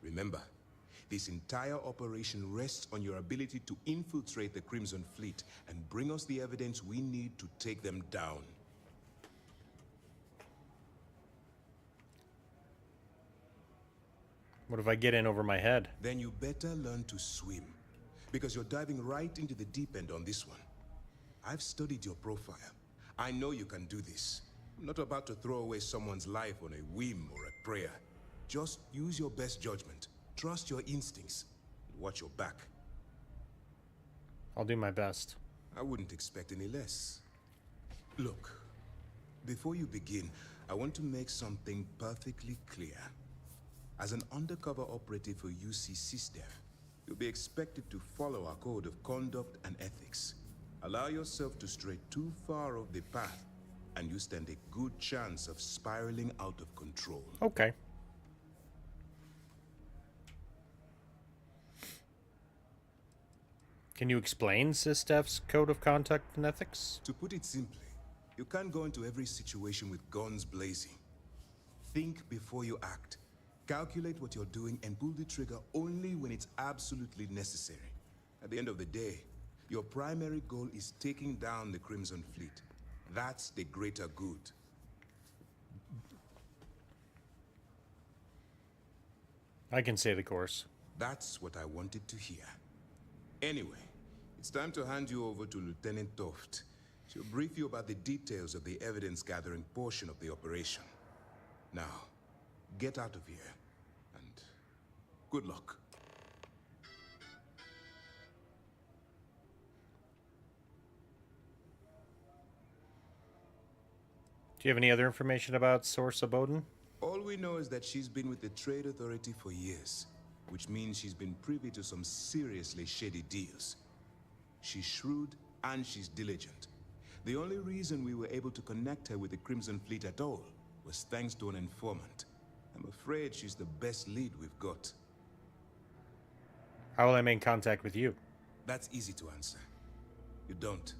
Remember, this entire operation rests on your ability to infiltrate the Crimson Fleet and bring us the evidence we need to take them down. What if I get in over my head? Then you better learn to swim, because you're diving right into the deep end on this one. I've studied your profile. I know you can do this. I'm not about to throw away someone's life on a whim or a prayer. Just use your best judgment. Trust your instincts. Watch your back. I'll do my best. I wouldn't expect any less. Look, before you begin, I want to make something perfectly clear. As an undercover operative for UC SysDef, you'll be expected to follow our code of conduct and ethics. Allow yourself to stray too far off the path, and you stand a good chance of spiraling out of control. Okay. Can you explain SysDef's code of conduct and ethics? To put it simply, you can't go into every situation with guns blazing. Think before you act. Calculate what you're doing and pull the trigger only when it's absolutely necessary. At the end of the day, your primary goal is taking down the Crimson Fleet. That's the greater good. I can say the course. That's what I wanted to hear. Anyway, it's time to hand you over to Lieutenant Toft. She'll brief you about the details of the evidence-gathering portion of the operation. Now, get out of here, and good luck. Do you have any other information about Saoirse Bowden? All we know is that she's been with the Trade Authority for years, which means she's been privy to some seriously shady deals. She's shrewd and she's diligent. The only reason we were able to connect her with the Crimson Fleet at all was thanks to an informant. I'm afraid she's the best lead we've got. How will I make contact with you? That's easy to answer. You don't.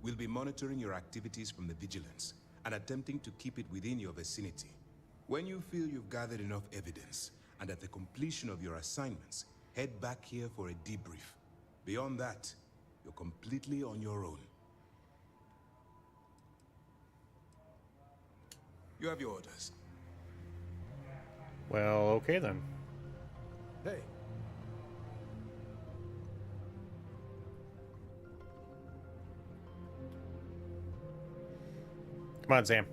We'll be monitoring your activities from the Vigilance and attempting to keep it within your vicinity. When you feel you've gathered enough evidence, and at the completion of your assignments, head back here for a debrief. Beyond that, you're completely on your own. You have your orders. Well, okay then. Hey. Come on, Sam.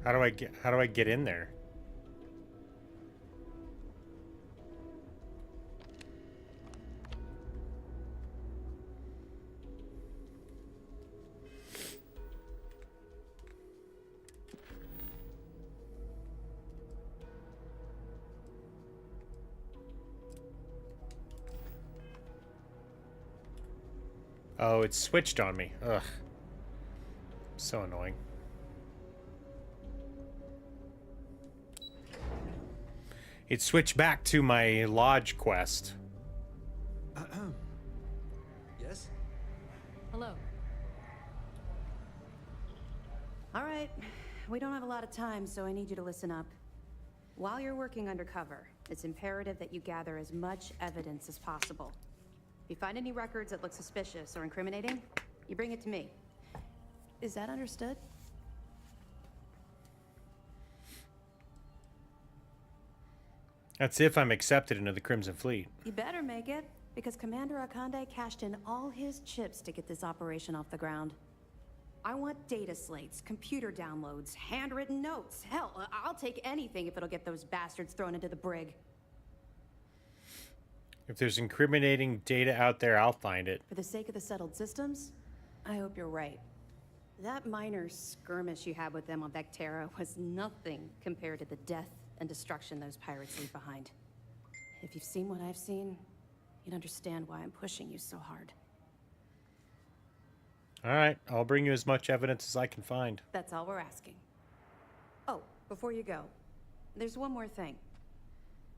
How do I get in there? Oh, it's switched on me. Ugh. So annoying. It switched back to my lodge quest. Yes? Hello. All right. We don't have a lot of time, so I need you to listen up. While you're working undercover, it's imperative that you gather as much evidence as possible. If you find any records that look suspicious or incriminating, you bring it to me. Is that understood? That's if I'm accepted into the Crimson Fleet. You better make it, because Commander Akande cashed in all his chips to get this operation off the ground. I want data slates, computer downloads, handwritten notes. Hell, I'll take anything if it'll get those bastards thrown into the brig. If there's incriminating data out there, I'll find it. For the sake of the settled systems, I hope you're right. That minor skirmish you had with them on Vectera was nothing compared to the death and destruction those pirates leave behind. If you've seen what I've seen, you'd understand why I'm pushing you so hard. All right, I'll bring you as much evidence as I can find. That's all we're asking. Oh, before you go, there's one more thing.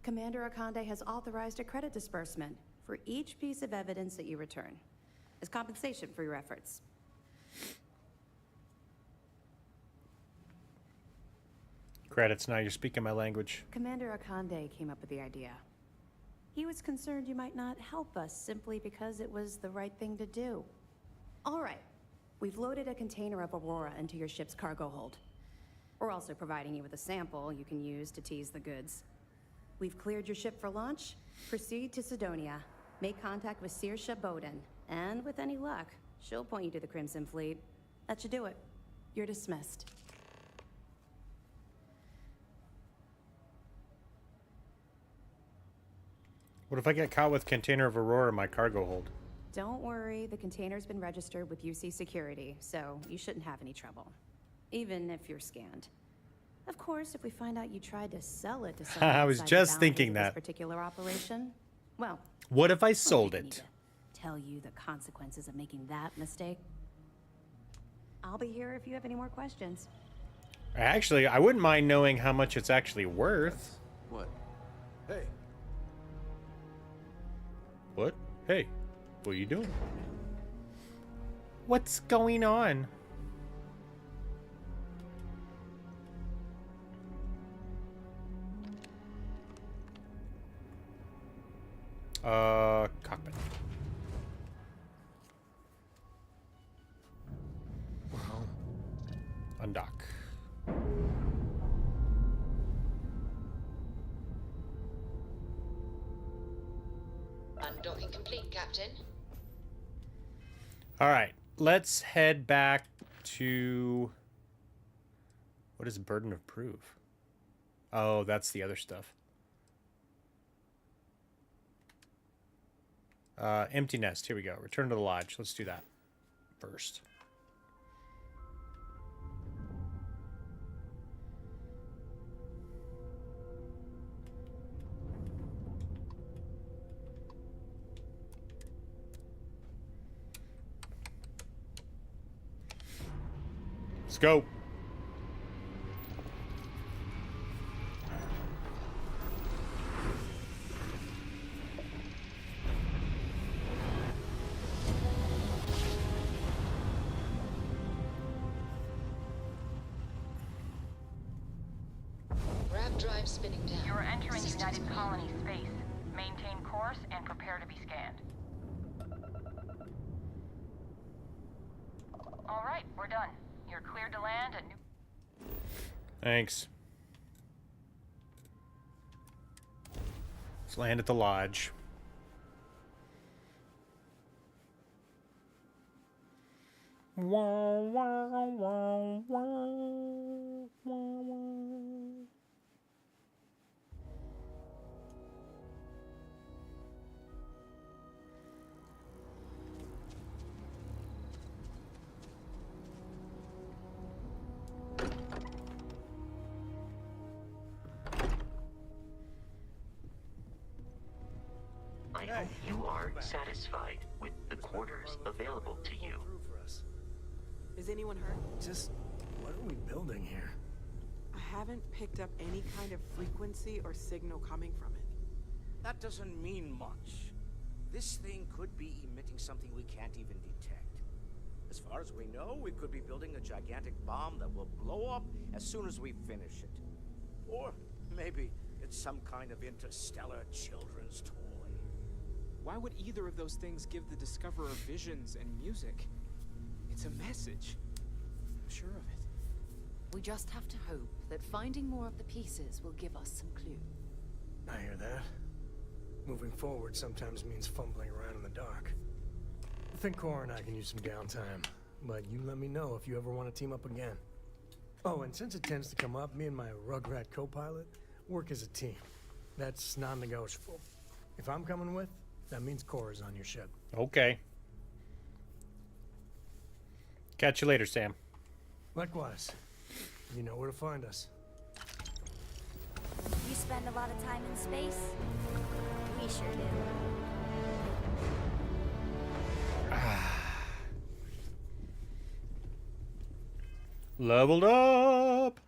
Commander Akande has authorized a credit disbursement for each piece of evidence that you return, as compensation for your efforts. Credits, now you're speaking my language. Commander Akande came up with the idea. He was concerned you might not help us simply because it was the right thing to do. All right, we've loaded a container of Aurora into your ship's cargo hold. We're also providing you with a sample you can use to tease the goods. We've cleared your ship for launch. Proceed to Sidonia. Make contact with Saoirse Bowden. And with any luck, she'll point you to the Crimson Fleet. That should do it. You're dismissed. What if I get caught with container of Aurora in my cargo hold? Don't worry, the container's been registered with UC Security, so you shouldn't have any trouble. Even if you're scanned. Of course, if we find out you tried to sell it to someone I was outside the just boundaries thinking of that. this particular operation, well, What if I I sold don't need it? to tell you the consequences of making that mistake. I'll be here if you have any more questions. Actually, I wouldn't mind knowing how much it's actually worth. What? Hey. What? Hey, what are you doing? What's going on? Cockpit. Well. Undock. Undocking complete, Captain. All right, let's head back to... What is burden of proof? Oh, that's the other stuff. Empty nest. Here we go. Return to the lodge. Let's do that first. Let's go. Grav drive spinning down. You are entering Systems United green. Colony space. Maintain course and prepare to be scanned. All right, we're done. You're cleared to land at New... Thanks. Let's land at the lodge. Wah, wah, wah, wah, wah, You are satisfied with the quarters available to you. Is anyone hurt? Just, what are we building here? I haven't picked up any kind of frequency or signal coming from it. That doesn't mean much. This thing could be emitting something we can't even detect. As far as we know, we could be building a gigantic bomb that will blow up as soon as we finish it. Or maybe it's some kind of interstellar children's toy. Why would either of those things give the Discoverer visions and music? It's a message. I'm sure of it. We just have to hope that finding more of the pieces will give us some clue. I hear that. Moving forward sometimes means fumbling around in the dark. I think Cora and I can use some downtime, but you let me know if you ever want to team up again. Oh, and since it tends to come up, me and my Rugrat co-pilot work as a team. That's non-negotiable. If I'm coming with, that means Cora's on your ship. Okay. Catch you later, Sam. Likewise. You know where to find us. You spend a lot of time in space? We sure do. Leveled up.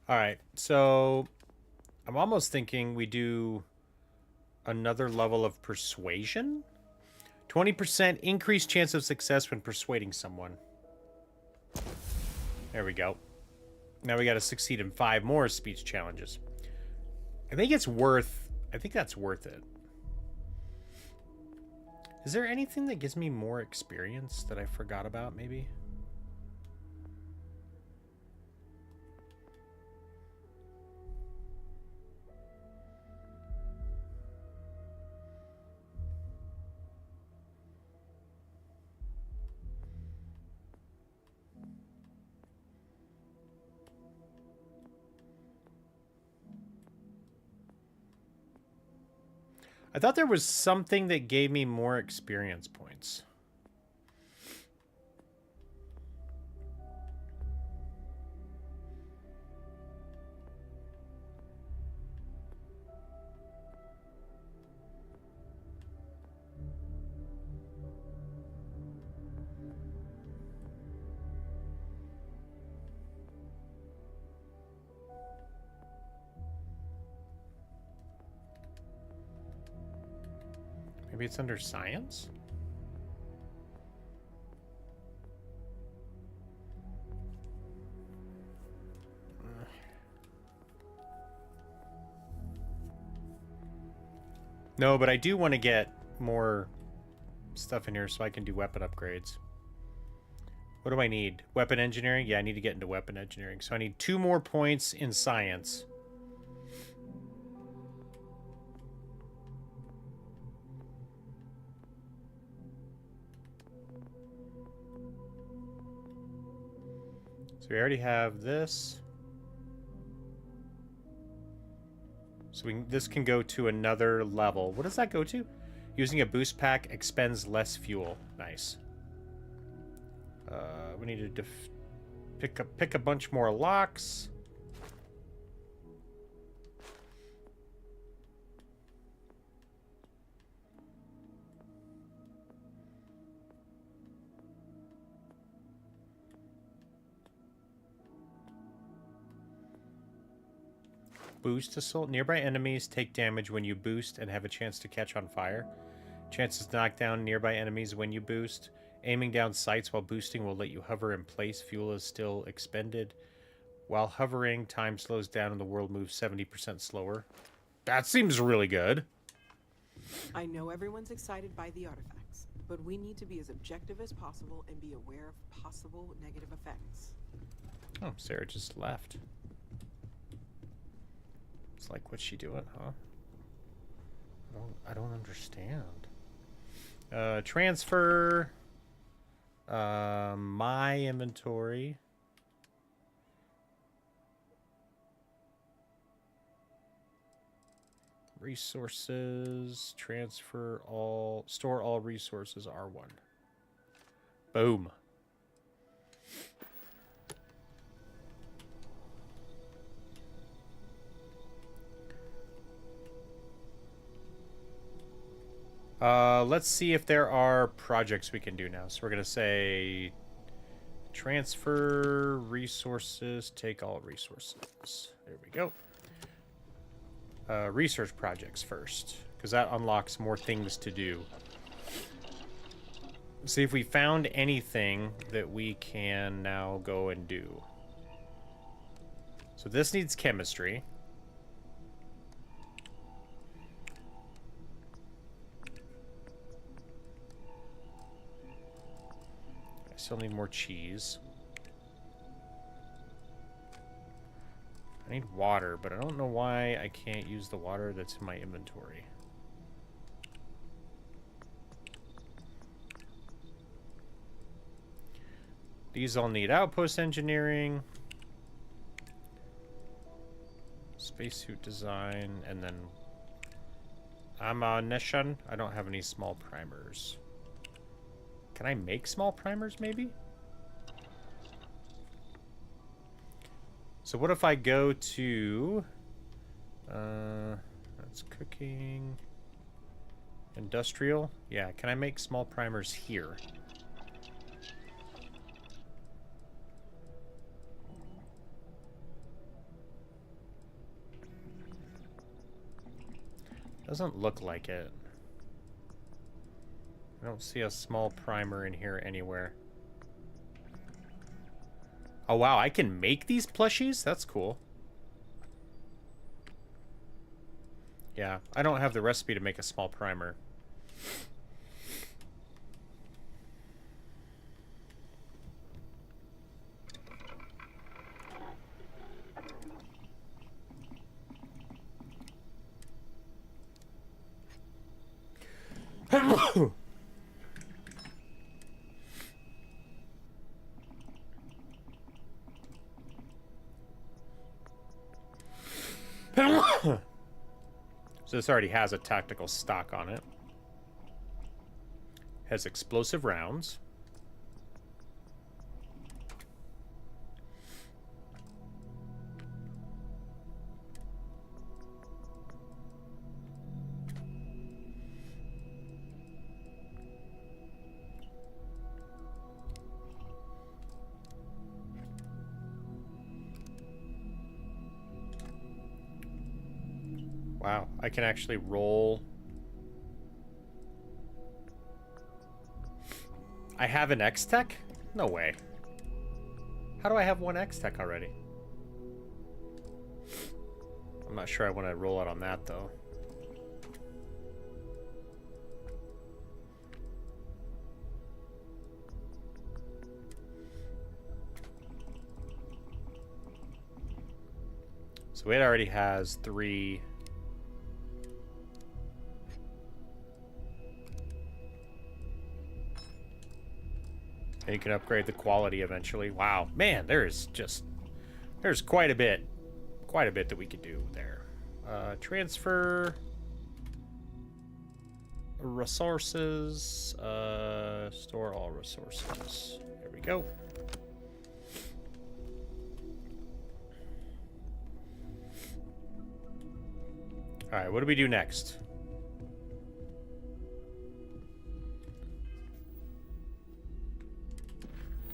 All right, so I'm almost thinking we do another level of persuasion. 20% increased chance of success when persuading someone. There we go. Now we got to succeed in 5 more speech challenges. I think that's worth it. Is there anything that gives me more experience that I forgot about, maybe? I thought there was something that gave me more experience points. Maybe it's under science? No, but I do want to get more stuff in here so I can do weapon upgrades. What do I need? Weapon engineering? Yeah, I need to get into weapon engineering. So I need 2 more points in science. So we already have this. So this can go to another level. What does that go to? Using a boost pack expends less fuel. Nice. We need to pick a bunch more locks. Boost assault. Nearby enemies take damage when you boost and have a chance to catch on fire. Chances to knock down nearby enemies when you boost. Aiming down sights while boosting will let you hover in place. Fuel is still expended. While hovering, time slows down and the world moves 70% slower. That seems really good. I know everyone's excited by the artifacts, but we need to be as objective as possible and be aware of possible negative effects. Oh, Sarah just left. It's like, what's she doing, huh? I don't understand. Transfer my inventory. Resources, transfer all, store all resources, R1. Boom. Let's see if there are projects we can do now. So we're going to say transfer resources, take all resources. There we go. Research projects first, because that unlocks more things to do. See if we found anything that we can now go and do. So this needs chemistry. I still need more cheese. I need water, but I don't know why I can't use the water that's in my inventory. These all need outpost engineering, spacesuit design, and then ammunition. I don't have any small primers. Can I make small primers, maybe? So what if I go to... that's cooking... Industrial? Yeah, can I make small primers here? Doesn't look like it. I don't see a small primer in here anywhere. Oh wow, I can make these plushies? That's cool. Yeah, I don't have the recipe to make a small primer. So this already has a tactical stock on it. Has explosive rounds. Wow, I can actually roll. I have an X-Tech? No way. How do I have one X-Tech already? I'm not sure I want to roll out on that, though. So it already has 3... And you can upgrade the quality eventually. Wow, man, there's quite a bit that we could do there. Transfer resources, store all resources. There we go. All right, what do we do next?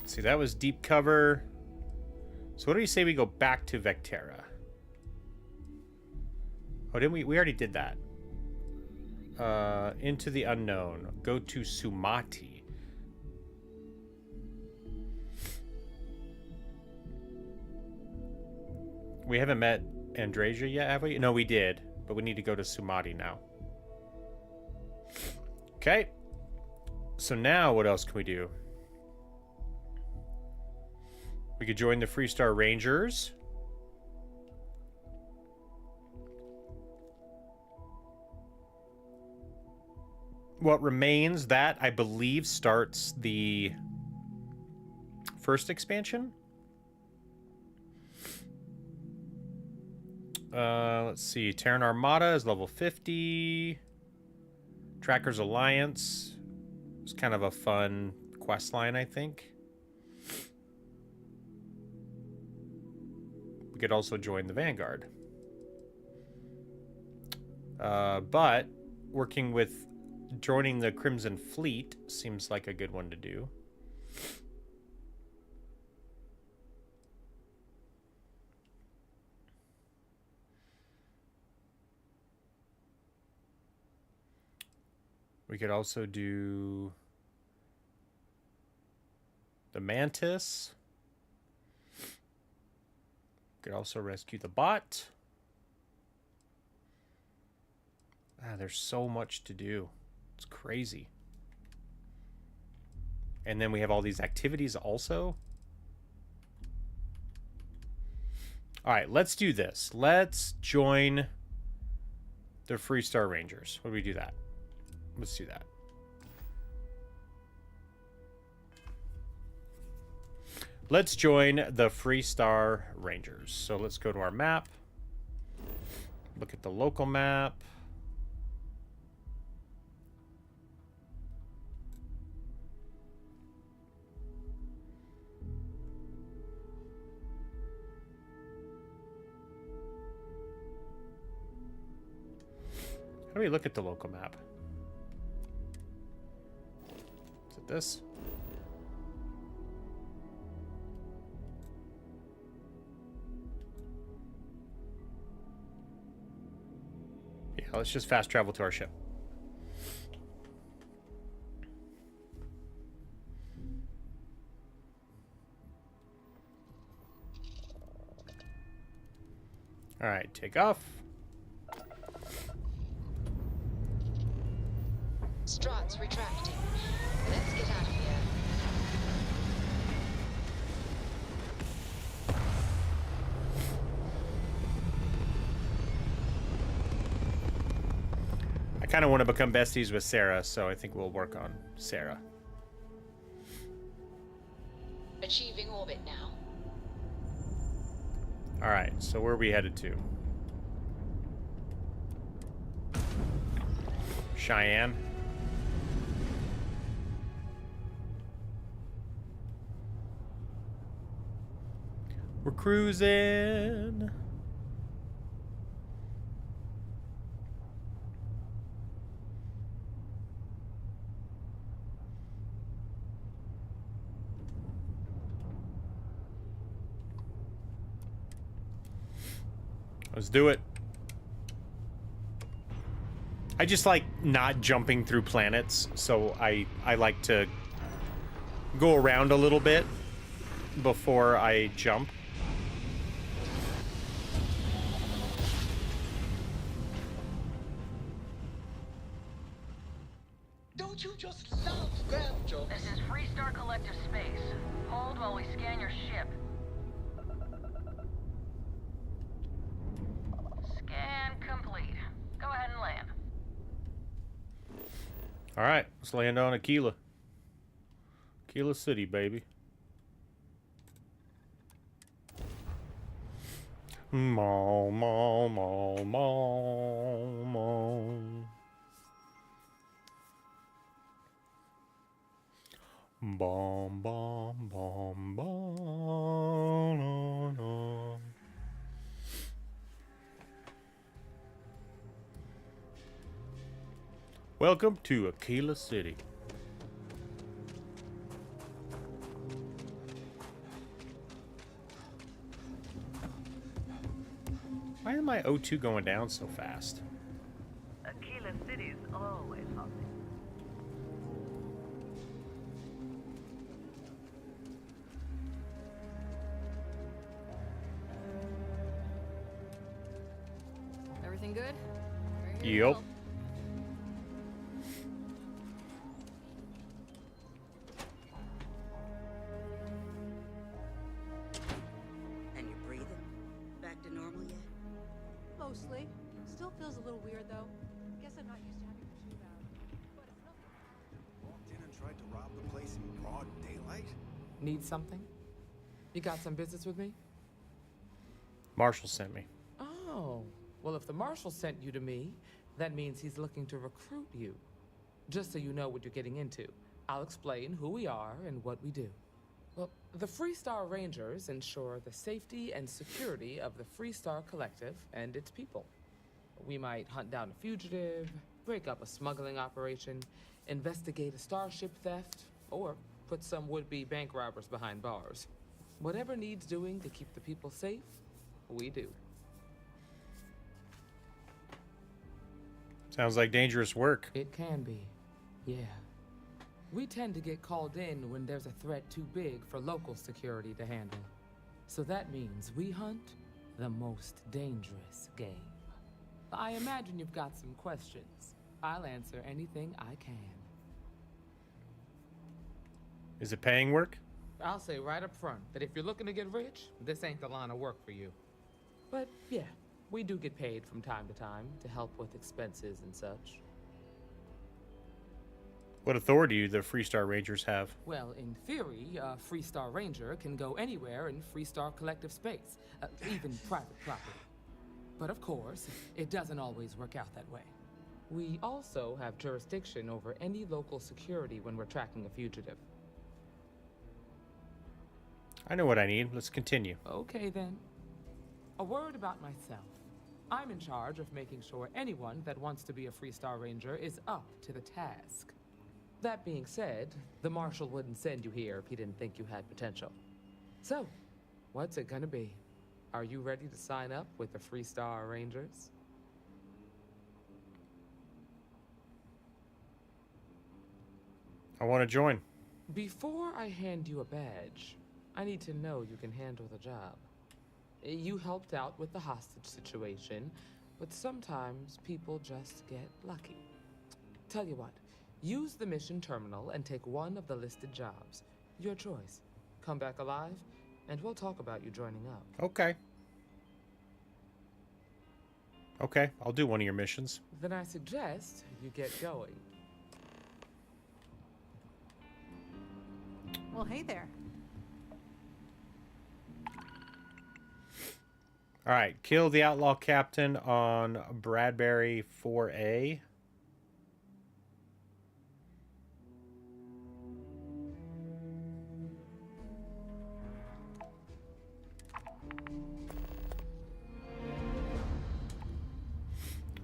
See, that was deep cover. So what do you say we go back to Vectera? Oh, didn't we? We already did that. Into the unknown. Go to Sumati. We haven't met Andrasia yet, have we? No, we did. But we need to go to Sumati now. Okay. So now what else can we do? We could join the Freestar Rangers. What remains, that I believe starts the first expansion. Let's see. Terran Armada is level 50. Trackers Alliance. It's kind of a fun quest line, I think. We could also join the Vanguard. But working with joining the Crimson Fleet seems like a good one to do. We could also do the Mantis. Could also rescue the bot. Ah, there's so much to do. It's crazy. And then we have all these activities also. All right, let's do this. Let's join the Freestar Rangers. What do we do that? Let's do that. Let's join the Freestar Rangers. So let's go to our map. Look at the local map. How do we look at the local map? Is it this? Yeah, let's just fast travel to our ship. All right, take off. Struts retracting. Let's get out of here. I kind of want to become besties with Sarah, so I think we'll work on Sarah. Achieving orbit now. All right, so where are we headed to? Cheyenne. We're cruising. Let's do it. I just like not jumping through planets, so I like to go around a little bit before I jump. Don't you just love grand jokes? This is Freestar Collective Space. Hold while we scan your ship. Scan complete. Go ahead and land. All right, let's land on Aquila. Aquila City, baby. Maw, maw, maw, maw, maw. Bom, bom, bom, bom, no, no. Welcome to Aquila City. Why is my O2 going down so fast? Aquila City's always haunted. Everything good? Yep. And you're breathing? Back to normal yet? Mostly. Still feels a little weird, though. Guess I'm not used to having to tube out. But it's nothing. Walked in and tried to rob the place in broad daylight? Need something? You got some business with me? Marshall sent me. Oh, well, if the Marshal sent you to me, that means he's looking to recruit you. Just so you know what you're getting into, I'll explain who we are and what we do. Well, the Freestar Rangers ensure the safety and security of the Freestar Collective and its people. We might hunt down a fugitive, break up a smuggling operation, investigate a starship theft, or put some would-be bank robbers behind bars. Whatever needs doing to keep the people safe, we do. Sounds like dangerous work. It can be, yeah. We tend to get called in when there's a threat too big for local security to handle. So that means we hunt the most dangerous game. I imagine you've got some questions. I'll answer anything I can. Is it paying work? I'll say right up front that if you're looking to get rich, this ain't the line of work for you. But yeah, we do get paid from time to time to help with expenses and such. What authority do the Freestar Rangers have? Well, in theory, a Freestar Ranger can go anywhere in Freestar Collective space, even private property. But of course, it doesn't always work out that way. We also have jurisdiction over any local security when we're tracking a fugitive. I know what I need. Let's continue. Okay, then. A word about myself. I'm in charge of making sure anyone that wants to be a Freestar Ranger is up to the task. That being said, the Marshal wouldn't send you here if he didn't think you had potential. So, what's it gonna be? Are you ready to sign up with the Freestar Rangers? I want to join. Before I hand you a badge, I need to know you can handle the job. You helped out with the hostage situation, but sometimes people just get lucky. Tell you what, use the mission terminal and take one of the listed jobs. Your choice. Come back alive, and we'll talk about you joining up. Okay. Okay, I'll do one of your missions. Then I suggest you get going. Well, hey there. All right, kill the outlaw captain on Bradbury 4A.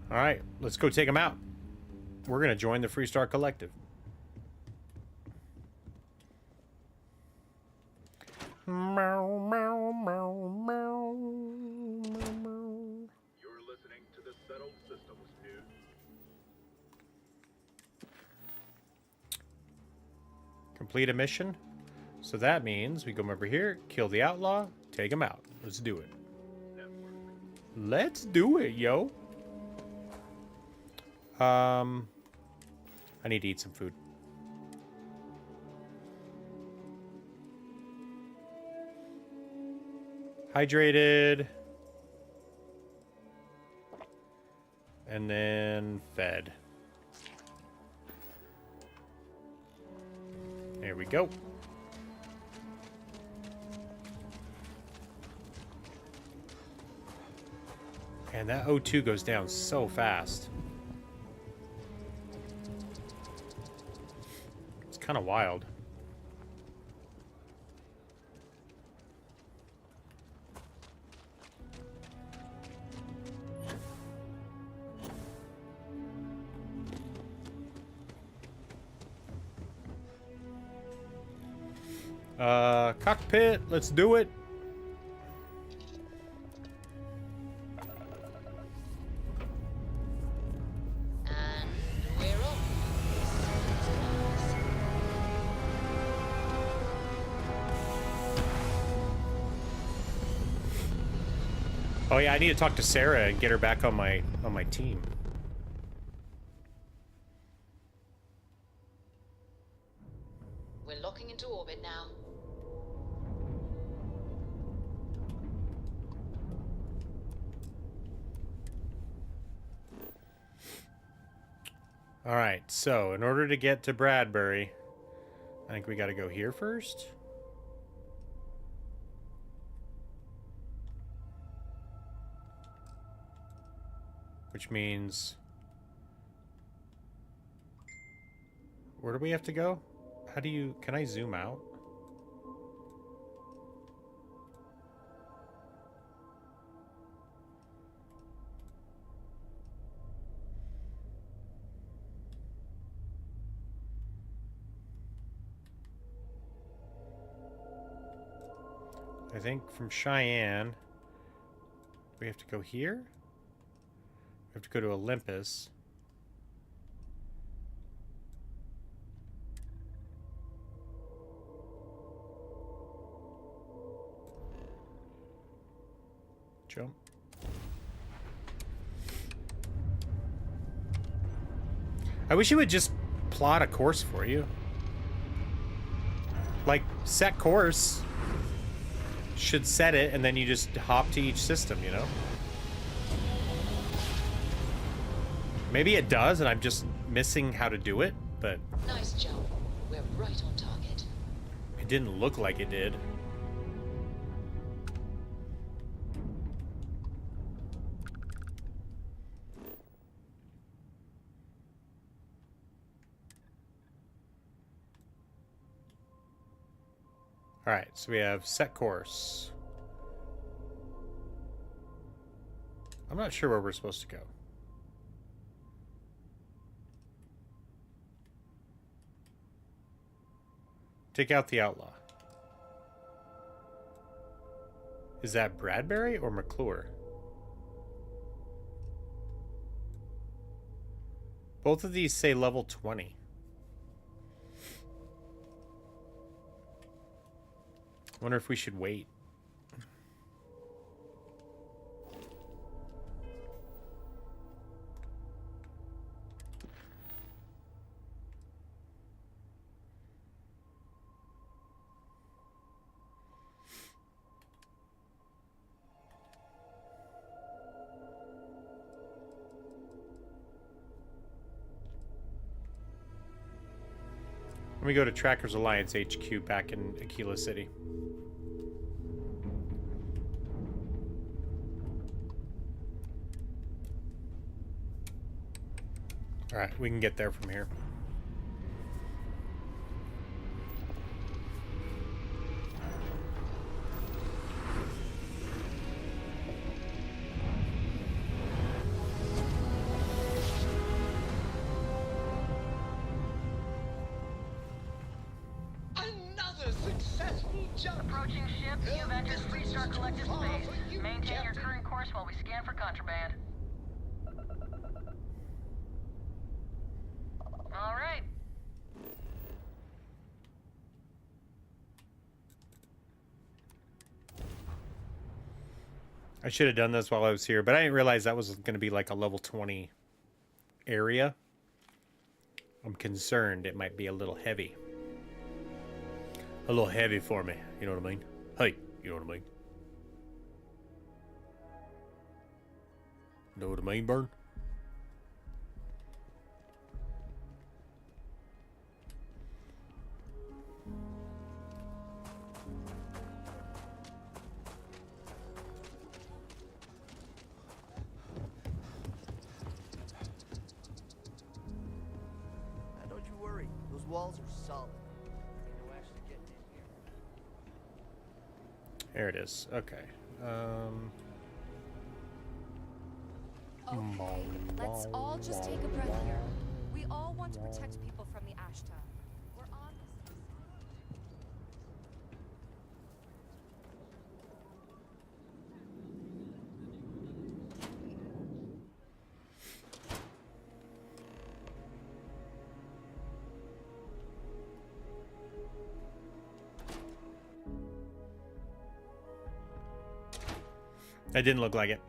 All right, let's go take him out. We're going to join the Freestar Collective. Meow, meow, meow, meow, meow. You're listening to the Settled Systems News. Complete a mission. So that means we come over here, kill the outlaw, take him out. Let's do it. Let's do it, yo. I need to eat some food. Hydrated. And then fed. There we go. And that O2 goes down so fast. It's kind of wild. Cockpit, let's do it. And we're off. Oh yeah, I need to talk to Sarah and get her back on my team. We're locking into orbit now. All right, so in order to get to Bradbury, I think we got to go here first. Which means... where do we have to go? How do you... can I zoom out? think from Cheyenne, we have to go here. We have to go to Olympus. Jump. I wish it would just plot a course for you. Like, set course. Should set it, and then you just hop to each system, you know? Maybe it does, and I'm just missing how to do it, but... Nice job. We're right on target. It didn't look like it did. Alright, so we have set course. I'm not sure where we're supposed to go. Take out the outlaw. Is that Bradbury or McClure? Both of these say level 20. Wonder if we should wait. Let me go to Trackers Alliance HQ back in Aquila City. Alright, we can get there from here. Another successful jump. Approaching ship, you have entered restart collective space. Maintain your current course while we scan for contraband. All right. I should have done this while I was here, but I didn't realize that was going to be like a level 20 area. I'm concerned it might be a little heavy. A little heavy for me, you know what I mean? Hey, you know what I mean? Know what I mean, Burn? Now don't you worry, those walls are solid. Ain't no actually getting in here. There it is. Okay. Okay, let's all just take a breath here. We all want to protect people from the Ashta. We're on this. That didn't look like it.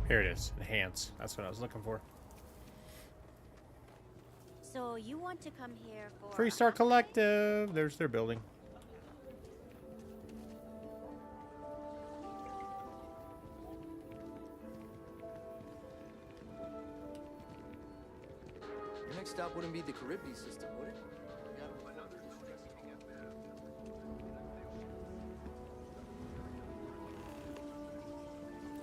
Here it is. Enhance. That's what I was looking for. So you want to come here for... Free Star Collective. There's their building. Your next stop wouldn't be the Caribbean system, would it?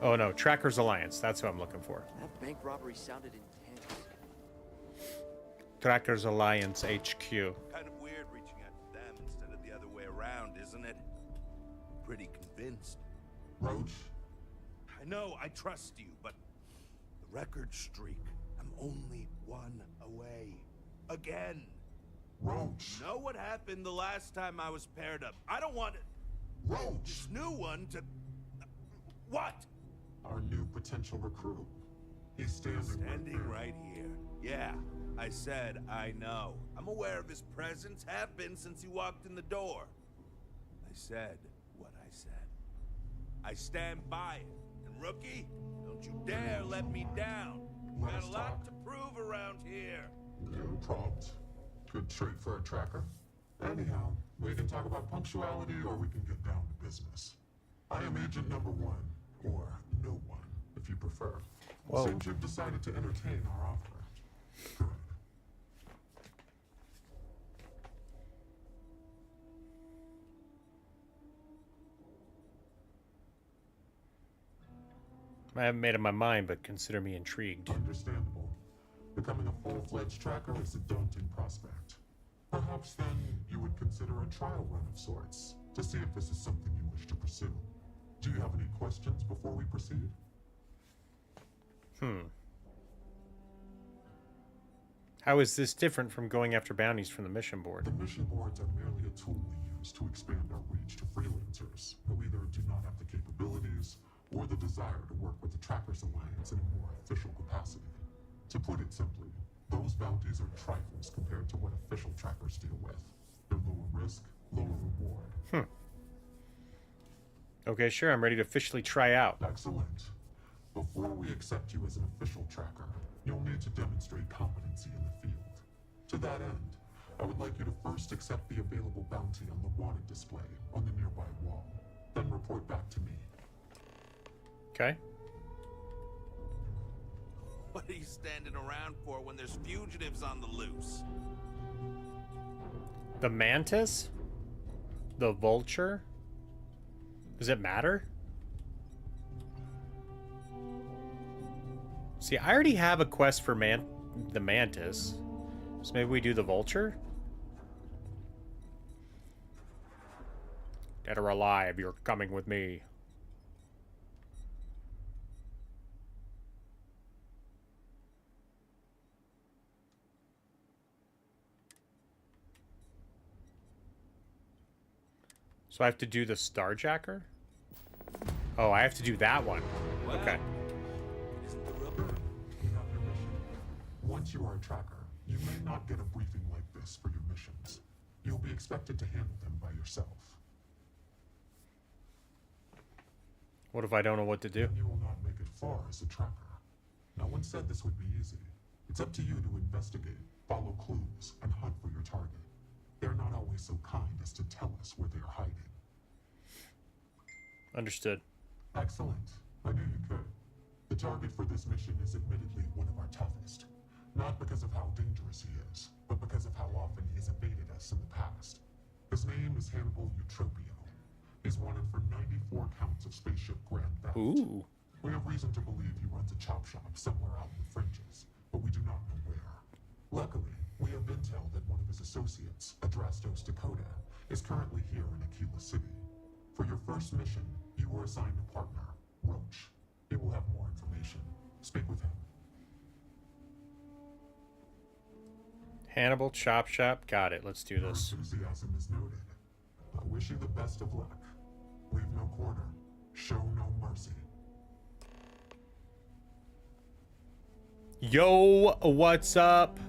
Oh no, Trackers Alliance. That's what I'm looking for. That bank robbery sounded intense. Trackers Alliance HQ. Kind of weird reaching out to them instead of the other way around, isn't it? Pretty convinced. Roach? I know I trust you, but the record streak, I'm only one away. Again. Roach. Know what happened the last time I was paired up? I don't want it. Roach. This new one to... What? Our new potential recruit. He's standing right here. Yeah, I said I know. I'm aware of his presence, have been since he walked in the door. I said what I said. I stand by it. And rookie, don't you dare let me down. Got a lot to prove around here. New prompt. Good trait for a tracker. Anyhow, we can talk about punctuality or we can get down to business. I am agent number 1, or no one, if you prefer. Whoa. Since you've decided to entertain our offer. Good. I haven't made up my mind, but consider me intrigued. Understandable. Becoming a full-fledged tracker is a daunting prospect. Perhaps then you would consider a trial run of sorts to see if this is something you wish to pursue. Do you have any questions before we proceed? How is this different from going after bounties from the mission board? The mission boards are merely a tool we use to expand our reach to freelancers who either do not have the capabilities or the desire to work with the Trackers Alliance in a more official capacity. To put it simply, those bounties are trifles compared to what official trackers deal with. They're lower risk, lower reward. Okay, sure, I'm ready to officially try out. Excellent. Before we accept you as an official tracker, you'll need to demonstrate competency in the field. To that end, I would like you to first accept the available bounty on the wanted display on the nearby wall, then report back to me. Okay. What are you standing around for when there's fugitives on the loose? The mantis? The vulture? Does it matter? See, I already have a quest for the mantis. So maybe we do the vulture? Dead or alive, you're coming with me. So I have to do the Starjacker? Oh, I have to do that one. Okay. Once you are a tracker, you may not get a briefing like this for your missions. You'll be expected to handle them by yourself. What if I don't know what to do? Then you will not make it far as a tracker. No one said this would be easy. It's up to you to investigate, follow clues, and hunt for your target. They're not always so kind as to tell us where they're hiding. Understood. Excellent. I knew you could. The target for this mission is admittedly one of our toughest. Not because of how dangerous he is, but because of how often he has evaded us in the past. His name is Hannibal Eutropio. He's wanted for 94 counts of spaceship grand theft. Ooh. We have reason to believe he runs a chop shop somewhere out in the fringes, but we do not know where. Luckily, we have intel that one of his associates, Adrastos Dakota, is currently here in Aquila City. For your first mission, you were assigned a partner, Roach. He will have more information. Speak with him. Hannibal Chop Shop. Got it. Let's do this. Your enthusiasm is noted. I wish you the best of luck. Leave no quarter. Show no mercy. Yo, what's up?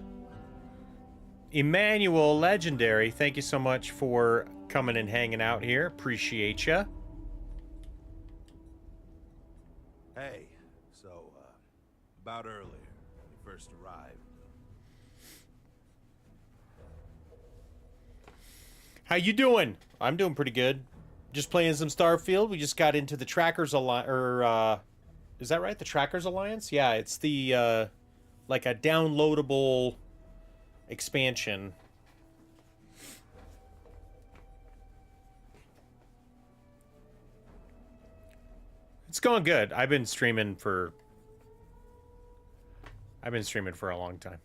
Emmanuel Legendary, thank you so much for coming and hanging out here. Appreciate ya. Hey, so, about earlier, when you first arrived. How you doing? I'm doing pretty good. Just playing some Starfield. We just got into the Trackers Alliance, or, is that right? The Trackers Alliance? Yeah, it's the, like a downloadable expansion. It's going good. I've been streaming for a long time.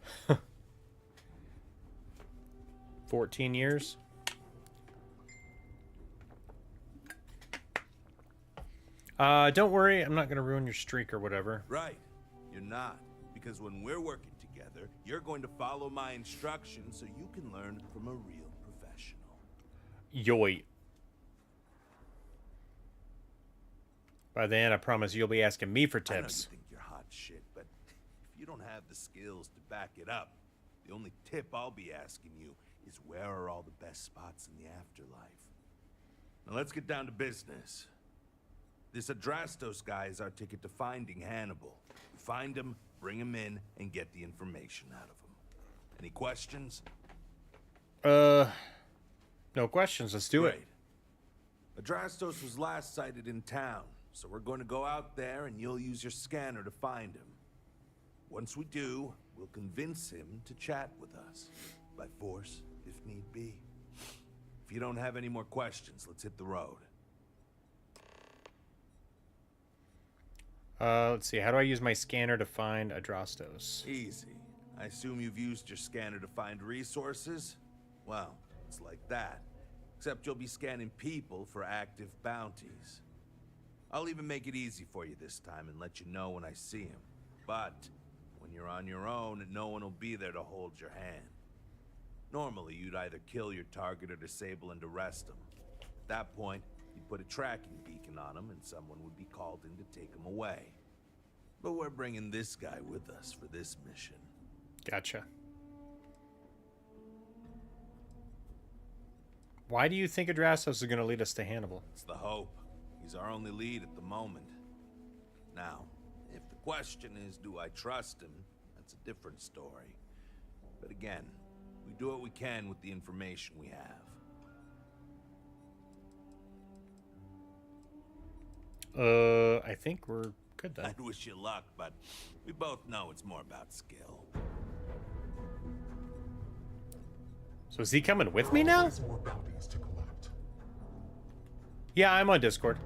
14 years. Don't worry, I'm not gonna ruin your streak or whatever. Right. You're not. Because when we're working together, you're going to follow my instructions so you can learn from a real professional. Yoy. By then, I promise you'll be asking me for I know you tips. think you're hot shit, but if you don't have the skills to back it up, the only tip I'll be asking you is where are all the best spots in the afterlife? Now let's get down to business. This Adrastos guy is our ticket to finding Hannibal. We find him, bring him in, and get the information out of him. Any questions? No questions. Let's do it. Adrastos was last sighted in town, so we're going to go out there and you'll use your scanner to find him. Once we do, we'll convince him to chat with us. By force, if need be. If you don't have any more questions, let's hit the road. Let's see. How do I use my scanner to find Adrastos? Easy. I assume you've used your scanner to find resources? Well, it's like that. Except you'll be scanning people for active bounties. I'll even make it easy for you this time and let you know when I see him. But when you're on your own, no one will be there to hold your hand. Normally, you'd either kill your target or disable and arrest him. At that point, you'd put a tracking beacon on him and someone would be called in to take him away. But we're bringing this guy with us for this mission. Gotcha. Why do you think Adrastos is going to lead us to Hannibal? It's the hope. He's our only lead at the moment. Now, if the question is, do I trust him? That's a different story. But again, we do what we can with the information we have. I think we're good then. I'd wish you luck, but we both know it's more about skill. So is he coming with me now? More bounties to collect. Yeah, I'm on Discord.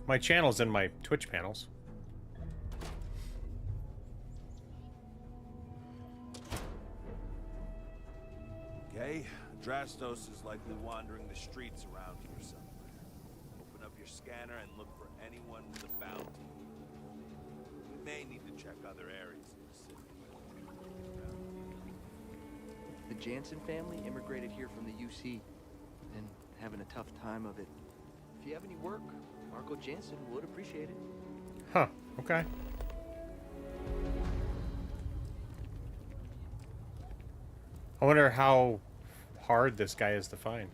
My channel's in my Twitch panels. Okay, Adrastos is likely wandering the streets around here somewhere. Open up your scanner and look for anyone with a bounty. We may need to check other areas in the city. The Jansen family immigrated here from the UC and having a tough time of it. If you have any work, Marco Jansen would appreciate it. Huh, okay. I wonder how hard this guy is to find.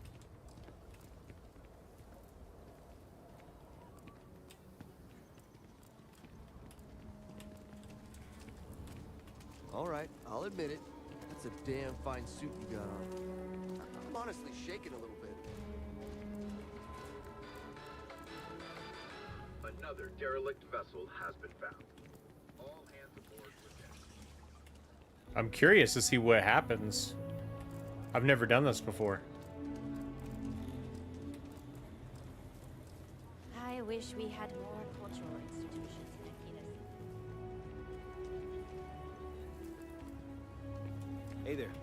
All right, I'll admit it. That's a damn fine suit you got on. I'm honestly shaking a little bit. Another derelict vessel has been found. All hands aboard with them. I'm curious to see what happens. I've never done this before. I wish we had more cultural institutions in Akitas. Hey there.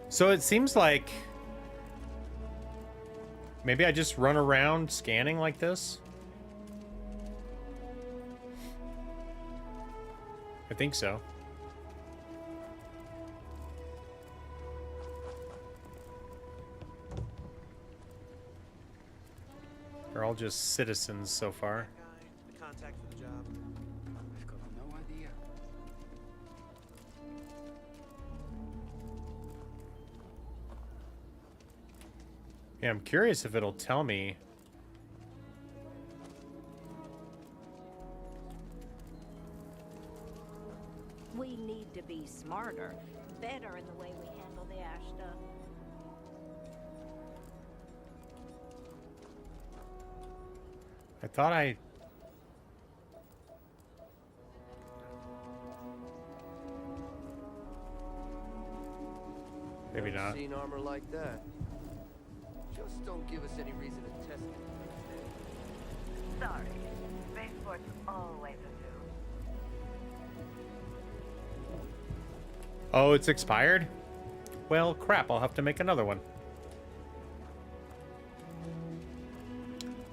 So it seems like maybe I just run around scanning like this. I think so. They're all just citizens so far. The contact for the job. I've got no idea. Yeah, I'm curious if it'll tell me. We need to be smarter, better in the way we handle the Ashta. I thought I... Maybe not. Seen armor like that. Just don't give us any reason to test it. Sorry. Spaceport's always a zoo. Oh, it's expired? Well, crap, I'll have to make another one.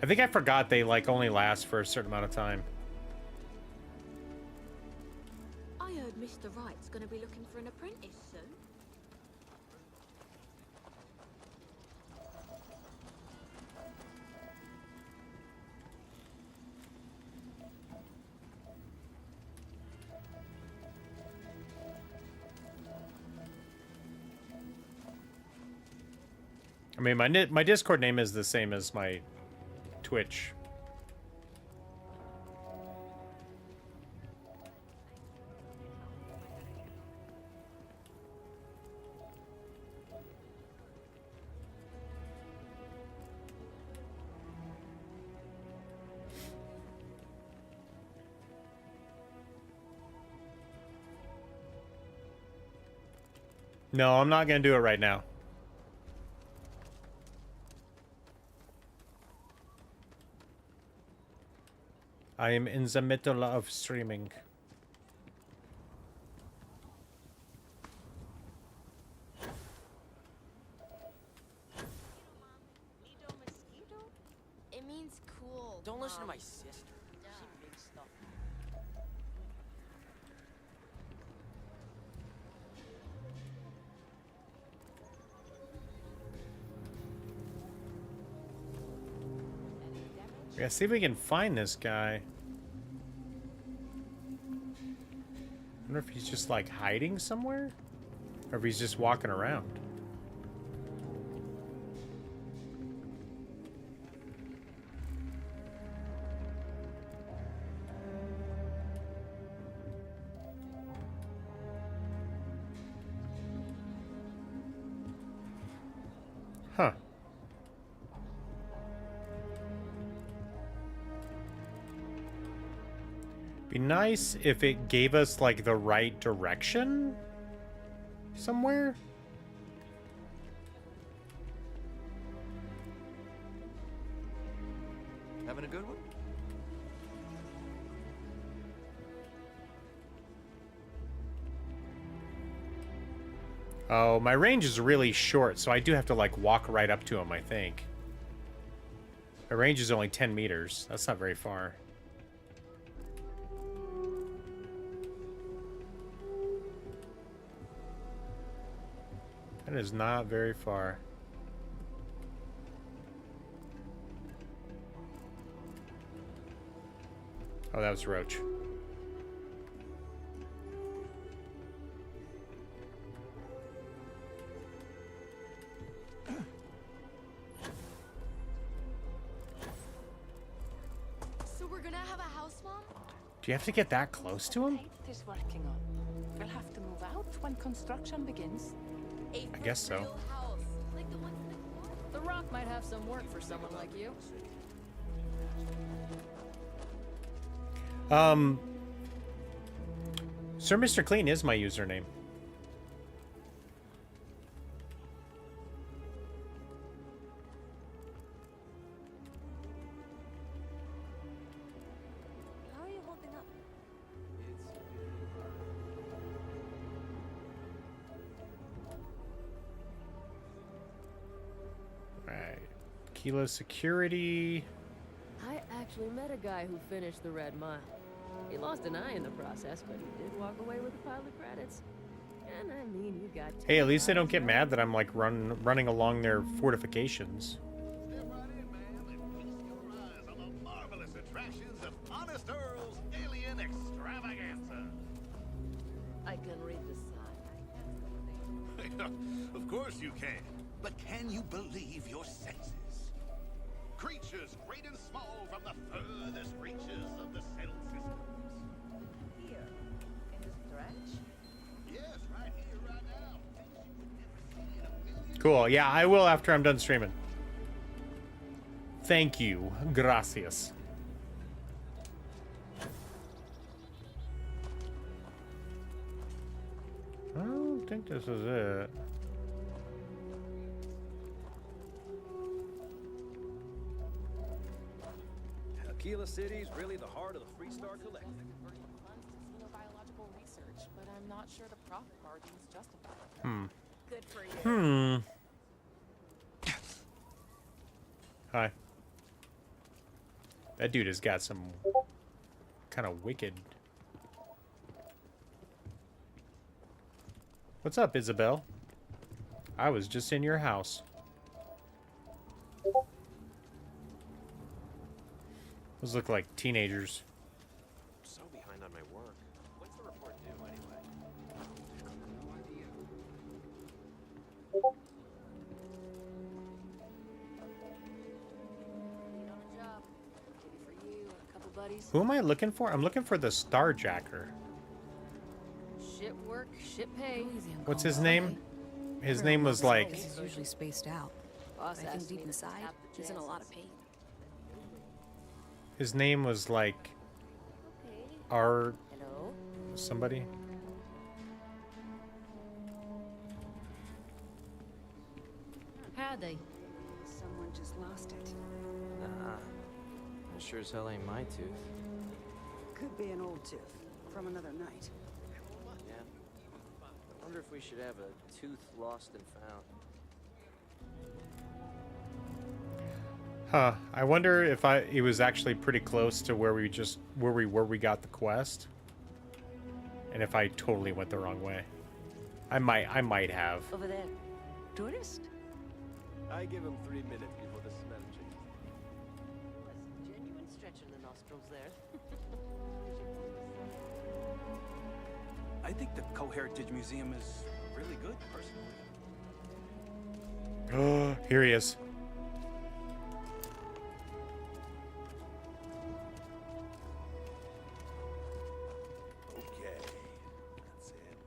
I think I forgot they, like, only last for a certain amount of time. I heard Mr. Wright's gonna be looking for an apprentice soon. I mean, my Discord name is the same as my Twitch. No, I'm not gonna do it right now. I am in the middle of streaming. It means cool. Don't listen to my sister. She makes stuff. Yeah, see if we can find this guy. I wonder if he's just like hiding somewhere, or if he's just walking around. Huh. Be nice if it gave us like the right direction somewhere. Having a good one? Oh, my range is really short, so I do have to like walk right up to him, I think. My range is only 10 meters. That's not very far. That is not very far. Oh, that was Roach. So we're gonna have a house, Mom? Do you have to get that close to him? It is working on. We'll have to move out when construction begins. I guess so. House, like the one The Rock might have some work for someone like you. Sir Mr. Clean is my username. How are you holding up? Right. Kilo security. I actually met a guy who finished the Red Mile. He lost an eye in the process, but he did walk away with a pile of credits. And I mean, you got... Hey, at least they don't get mad that I'm like running along their fortifications. Marvelous attractions of Honest Earl's Alien Extravaganza. I can read the sign. Of course you can. But can you believe your senses? Creatures great and small from the furthest reaches of the cell systems. Here, in the stretch. Yes, right here, right now. Cool. Yeah, I will after I'm done streaming. Thank you. Gracias. I don't think this is it. Aquila City's really the heart of the Freestar Collective. Converting funds to xenobiological research, but I'm not sure the profit margins justify it. Good for you. Hi. That dude has got some kind of wicked... What's up, Isabel? I was just in your house. Those look like teenagers. I'm so behind on my work. When's the report due, anyway? No idea. On a job. Maybe for you and a couple buddies. Who am I looking for? I'm looking for the Starjacker. Shit work, shit pay. What's his name? His name was like... He's usually spaced out. Boss I asked think me deep to inside, tap the he's in a chances. lot of pain. His name was like... Hello? Somebody? Howdy. Someone just lost it. Nah. That sure as hell ain't my tooth. Could be an old tooth from another night. Yeah. I wonder if we should have a tooth lost and found. Huh. I wonder if it was actually pretty close to where we got the quest. And if I totally went the wrong way. I might have. Over there. Tourist? I give him 3 minutes before the smell changes. Genuine stretch in the nostrils there. I think the Co-Heritage Museum is really good, personally. Here he is. Okay, that's it.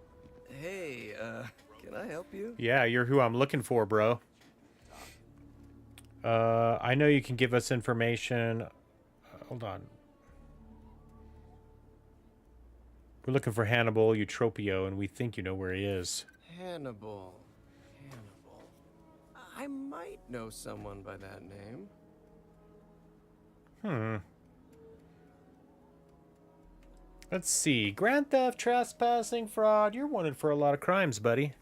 Hey, can I help you? Yeah, you're who I'm looking for, bro. I know you can give us information. Hold on. We're looking for Hannibal Eutropio, and we think you know where he is. Hannibal. I might know someone by that name. Let's see. Grand theft, trespassing, fraud. You're wanted for a lot of crimes, buddy.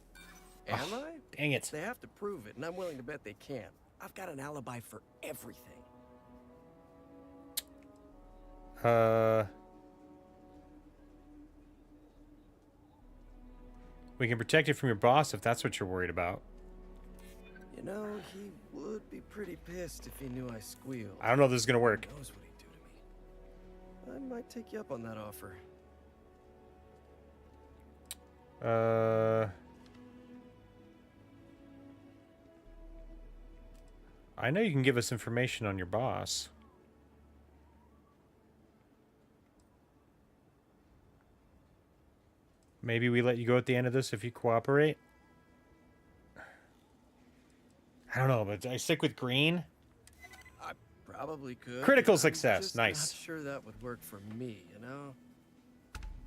Am I? Dang it. They have to prove it, and I'm willing to bet they can't. I've got an alibi for everything. We can protect you from your boss if that's what you're worried about. You know, he would be pretty pissed if he knew I squealed. I don't know if this is gonna work. Who knows what he'd do to me. I might take you up on that offer. I know you can give us information on your boss. Maybe we let you go at the end of this if you cooperate. I don't know, but I stick with green. I probably could. Critical I'm success. just Nice. Not sure that would work for me, you know?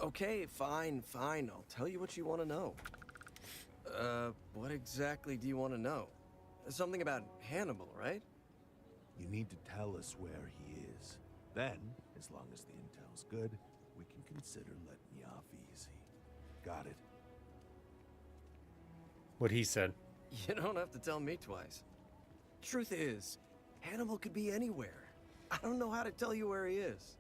Okay, fine. I'll tell you what you want to know. What exactly do you want to know? Something about Hannibal, right? You need to tell us where he is. Then, as long as the intel's good, we can consider letting you off easy. Got it? What he said. You don't have to tell me twice. Truth is, Hannibal could be anywhere. I don't know how to tell you where he is.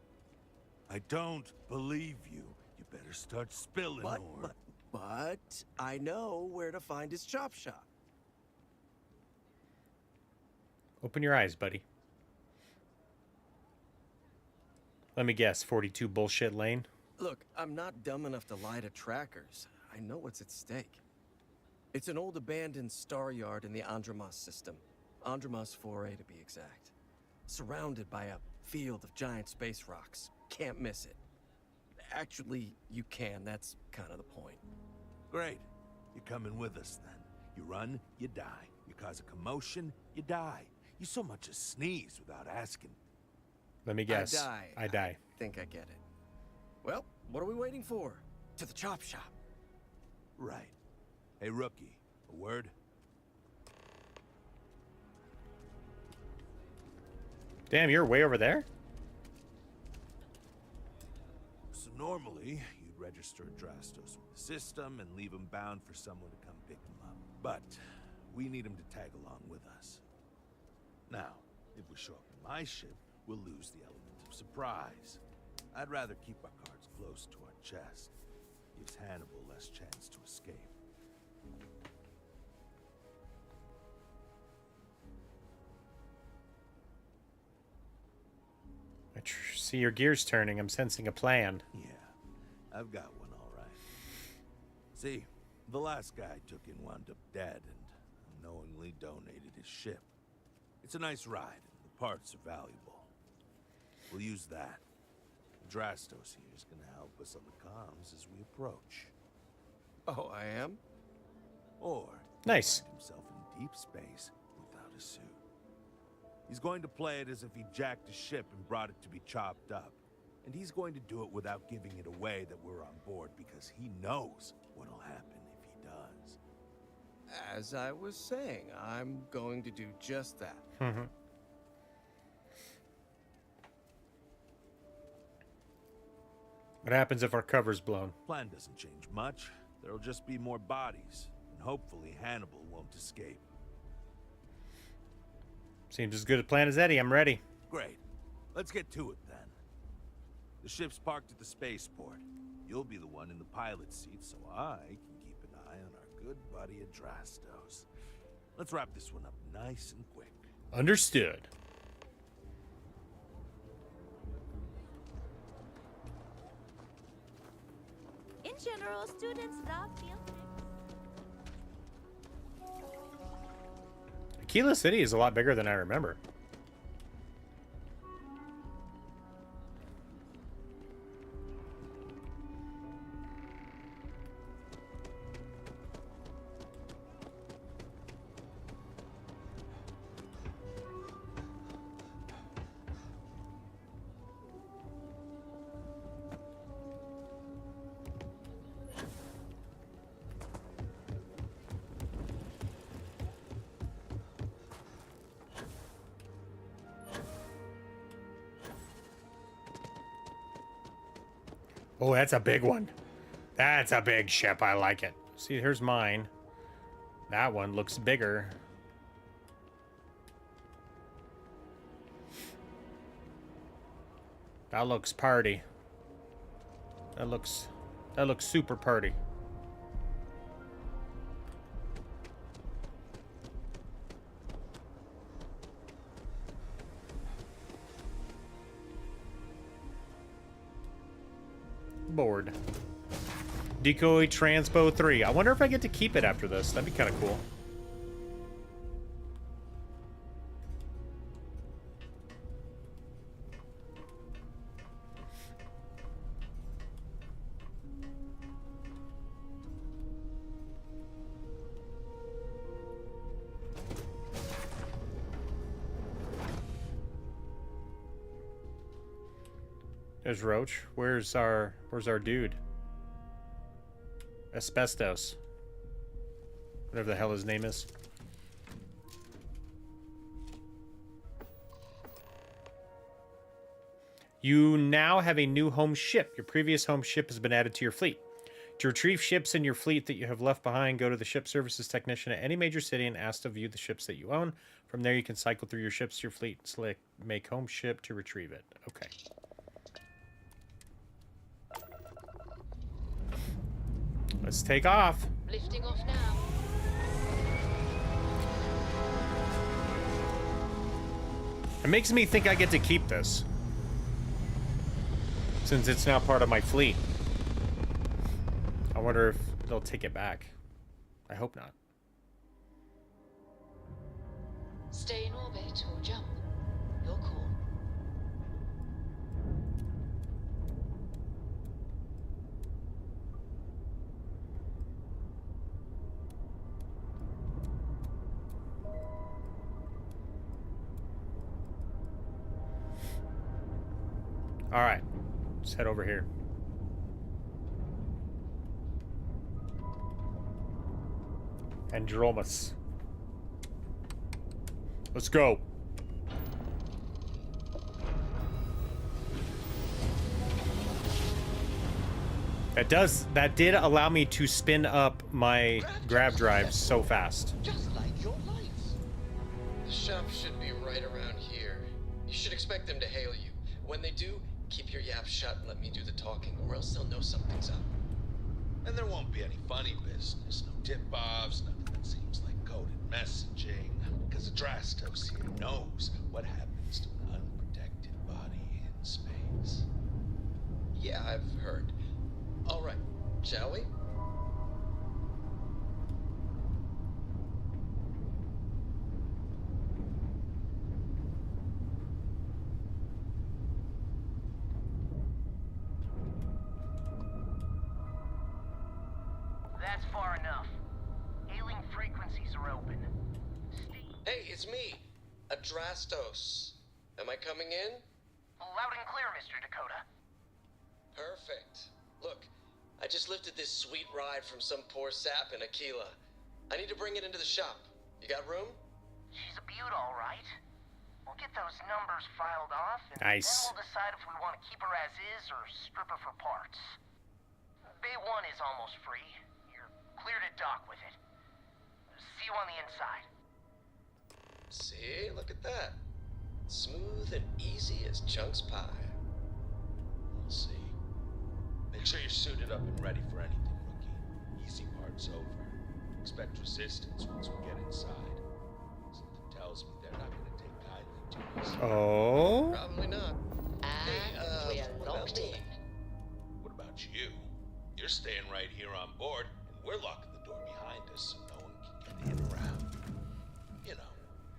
I don't believe you. You better start spilling more. But I know where to find his chop shop. Open your eyes, buddy. Let me guess, 42 Bullshit Lane? Look, I'm not dumb enough to lie to trackers. I know what's at stake. It's an old abandoned star yard in the Andromos system. Andromos 4A to be exact. Surrounded by a field of giant space rocks. Can't miss it. Actually, you can. That's kind of the point. Great. You're coming with us then. You run, you die. You cause a commotion, you die. You so much as sneeze without asking. Let me guess. I die. I think I get it. Well, what are we waiting for? To the chop shop. Right. Hey, rookie, a word? Damn, you're way over there? So normally, you'd register Adrastos with the system and leave him bound for someone to come pick him up. But we need him to tag along with us. Now, if we show up in my ship, we'll lose the element of surprise. I'd rather keep our cards close to our chest. Gives Hannibal less chance to escape. See your gears turning. I'm sensing a plan. Yeah, I've got one, all right. See, the last guy I took in wound up dead and unknowingly donated his ship. It's a nice ride, and the parts are valuable. We'll use that. Adrastos here is going to help us on the comms as we approach. Oh, I am? Or nice. Find himself in deep space without a suit. He's going to play it as if he jacked a ship and brought it to be chopped up. And he's going to do it without giving it away that we're on board because he knows what'll happen if he does. As I was saying, I'm going to do just that. What happens if our cover's blown? Plan doesn't change much. There'll just be more bodies, and hopefully Hannibal won't escape. Seems as good a plan as Eddie. I'm ready. Great. Let's get to it then. The ship's parked at the spaceport. You'll be the one in the pilot's seat, so I can keep an eye on our good buddy Adrastos. Let's wrap this one up nice and quick. Understood. In general, students love field trips. Aquila City is a lot bigger than I remember. Oh, that's a big one. That's a big ship. I like it. See, here's mine. That one looks bigger. That looks party. That looks super party. Board. Decoy Transpo 3. I wonder if I get to keep it after this. That'd be kind of cool. There's Roach. Where's our dude? Asbestos. Whatever the hell his name is. You now have a new home ship. Your previous home ship has been added to your fleet. To retrieve ships in your fleet that you have left behind, go to the ship services technician at any major city and ask to view the ships that you own. From there, you can cycle through your ships to your fleet and select make home ship to retrieve it. Okay. Let's take off. Lifting off now. It makes me think I get to keep this, since it's now part of my fleet. I wonder if they'll take it back. I hope not. Stay in orbit or jump. Your call. All right, let's head over here. Andromas. Let's go. That did allow me to spin up my grab drive so fast. Just like your lights. The shop should be right around here. You should expect them to hail you. When they do, keep your yap shut and let me do the talking, or else they'll know something's up. And there won't be any funny business, no tip-offs, nothing that seems like coded messaging, because the Drastos here knows what happens to an unprotected body in space. Yeah, I've heard. All right, shall we? That's far enough. Hailing frequencies are open. Hey, it's me, Adrastos. Am I coming in? Loud and clear, Mr. Dakota. Perfect. Look, I just lifted this sweet ride from some poor sap in Aquila. I need to bring it into the shop. You got room? She's a beaut, all right. We'll get those numbers filed off, and Nice. then we'll decide if we want to keep her as is or strip her for parts. Bay 1 is almost free. You're clear to dock with it. See you on the inside. See, look at that. Smooth and easy as Chunk's pie. We'll see. Make sure you're suited up and ready for anything, rookie. Easy part's over. Expect resistance once we get inside. Something tells me they're not gonna take kindly to us. Oh? Probably not. We're what about locked me? in. What about you? You're staying right here on board, and we're locking the door behind us so no one can get in or out. You know,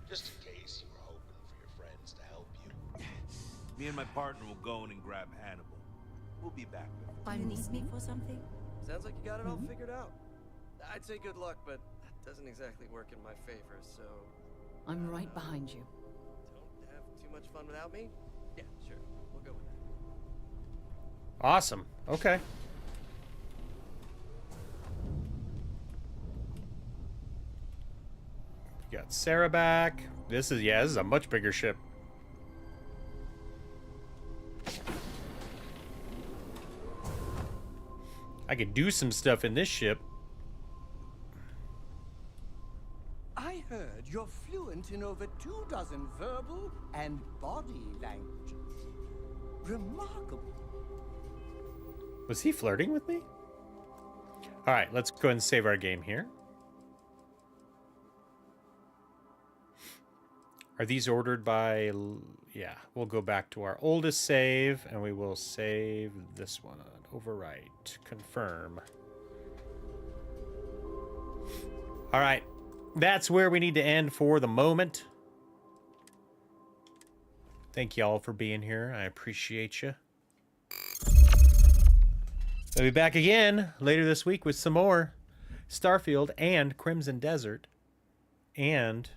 just in case you were hoping for your friends to help you. Me and my partner will go in and grab Hannibal. We'll be back before. You need me for something? Sounds like you got it all figured out. I'd say good luck, but that doesn't exactly work in my favor, so... I'm right behind you. Don't have too much fun without me? Yeah, sure. We'll go with that. Awesome. Okay. We got Sarah back. This is a much bigger ship. I could do some stuff in this ship. I heard you're fluent in over 24 verbal and body languages. Remarkable. Was he flirting with me? All right, let's go ahead and save our game here. Are these ordered by... Yeah, we'll go back to our oldest save, and we will save this one. Overwrite. Confirm. All right. That's where we need to end for the moment. Thank y'all for being here. I appreciate you. We'll be back again later this week with some more Starfield and Crimson Desert. And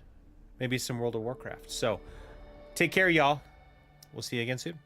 maybe some World of Warcraft. So, take care, y'all. We'll see you again soon.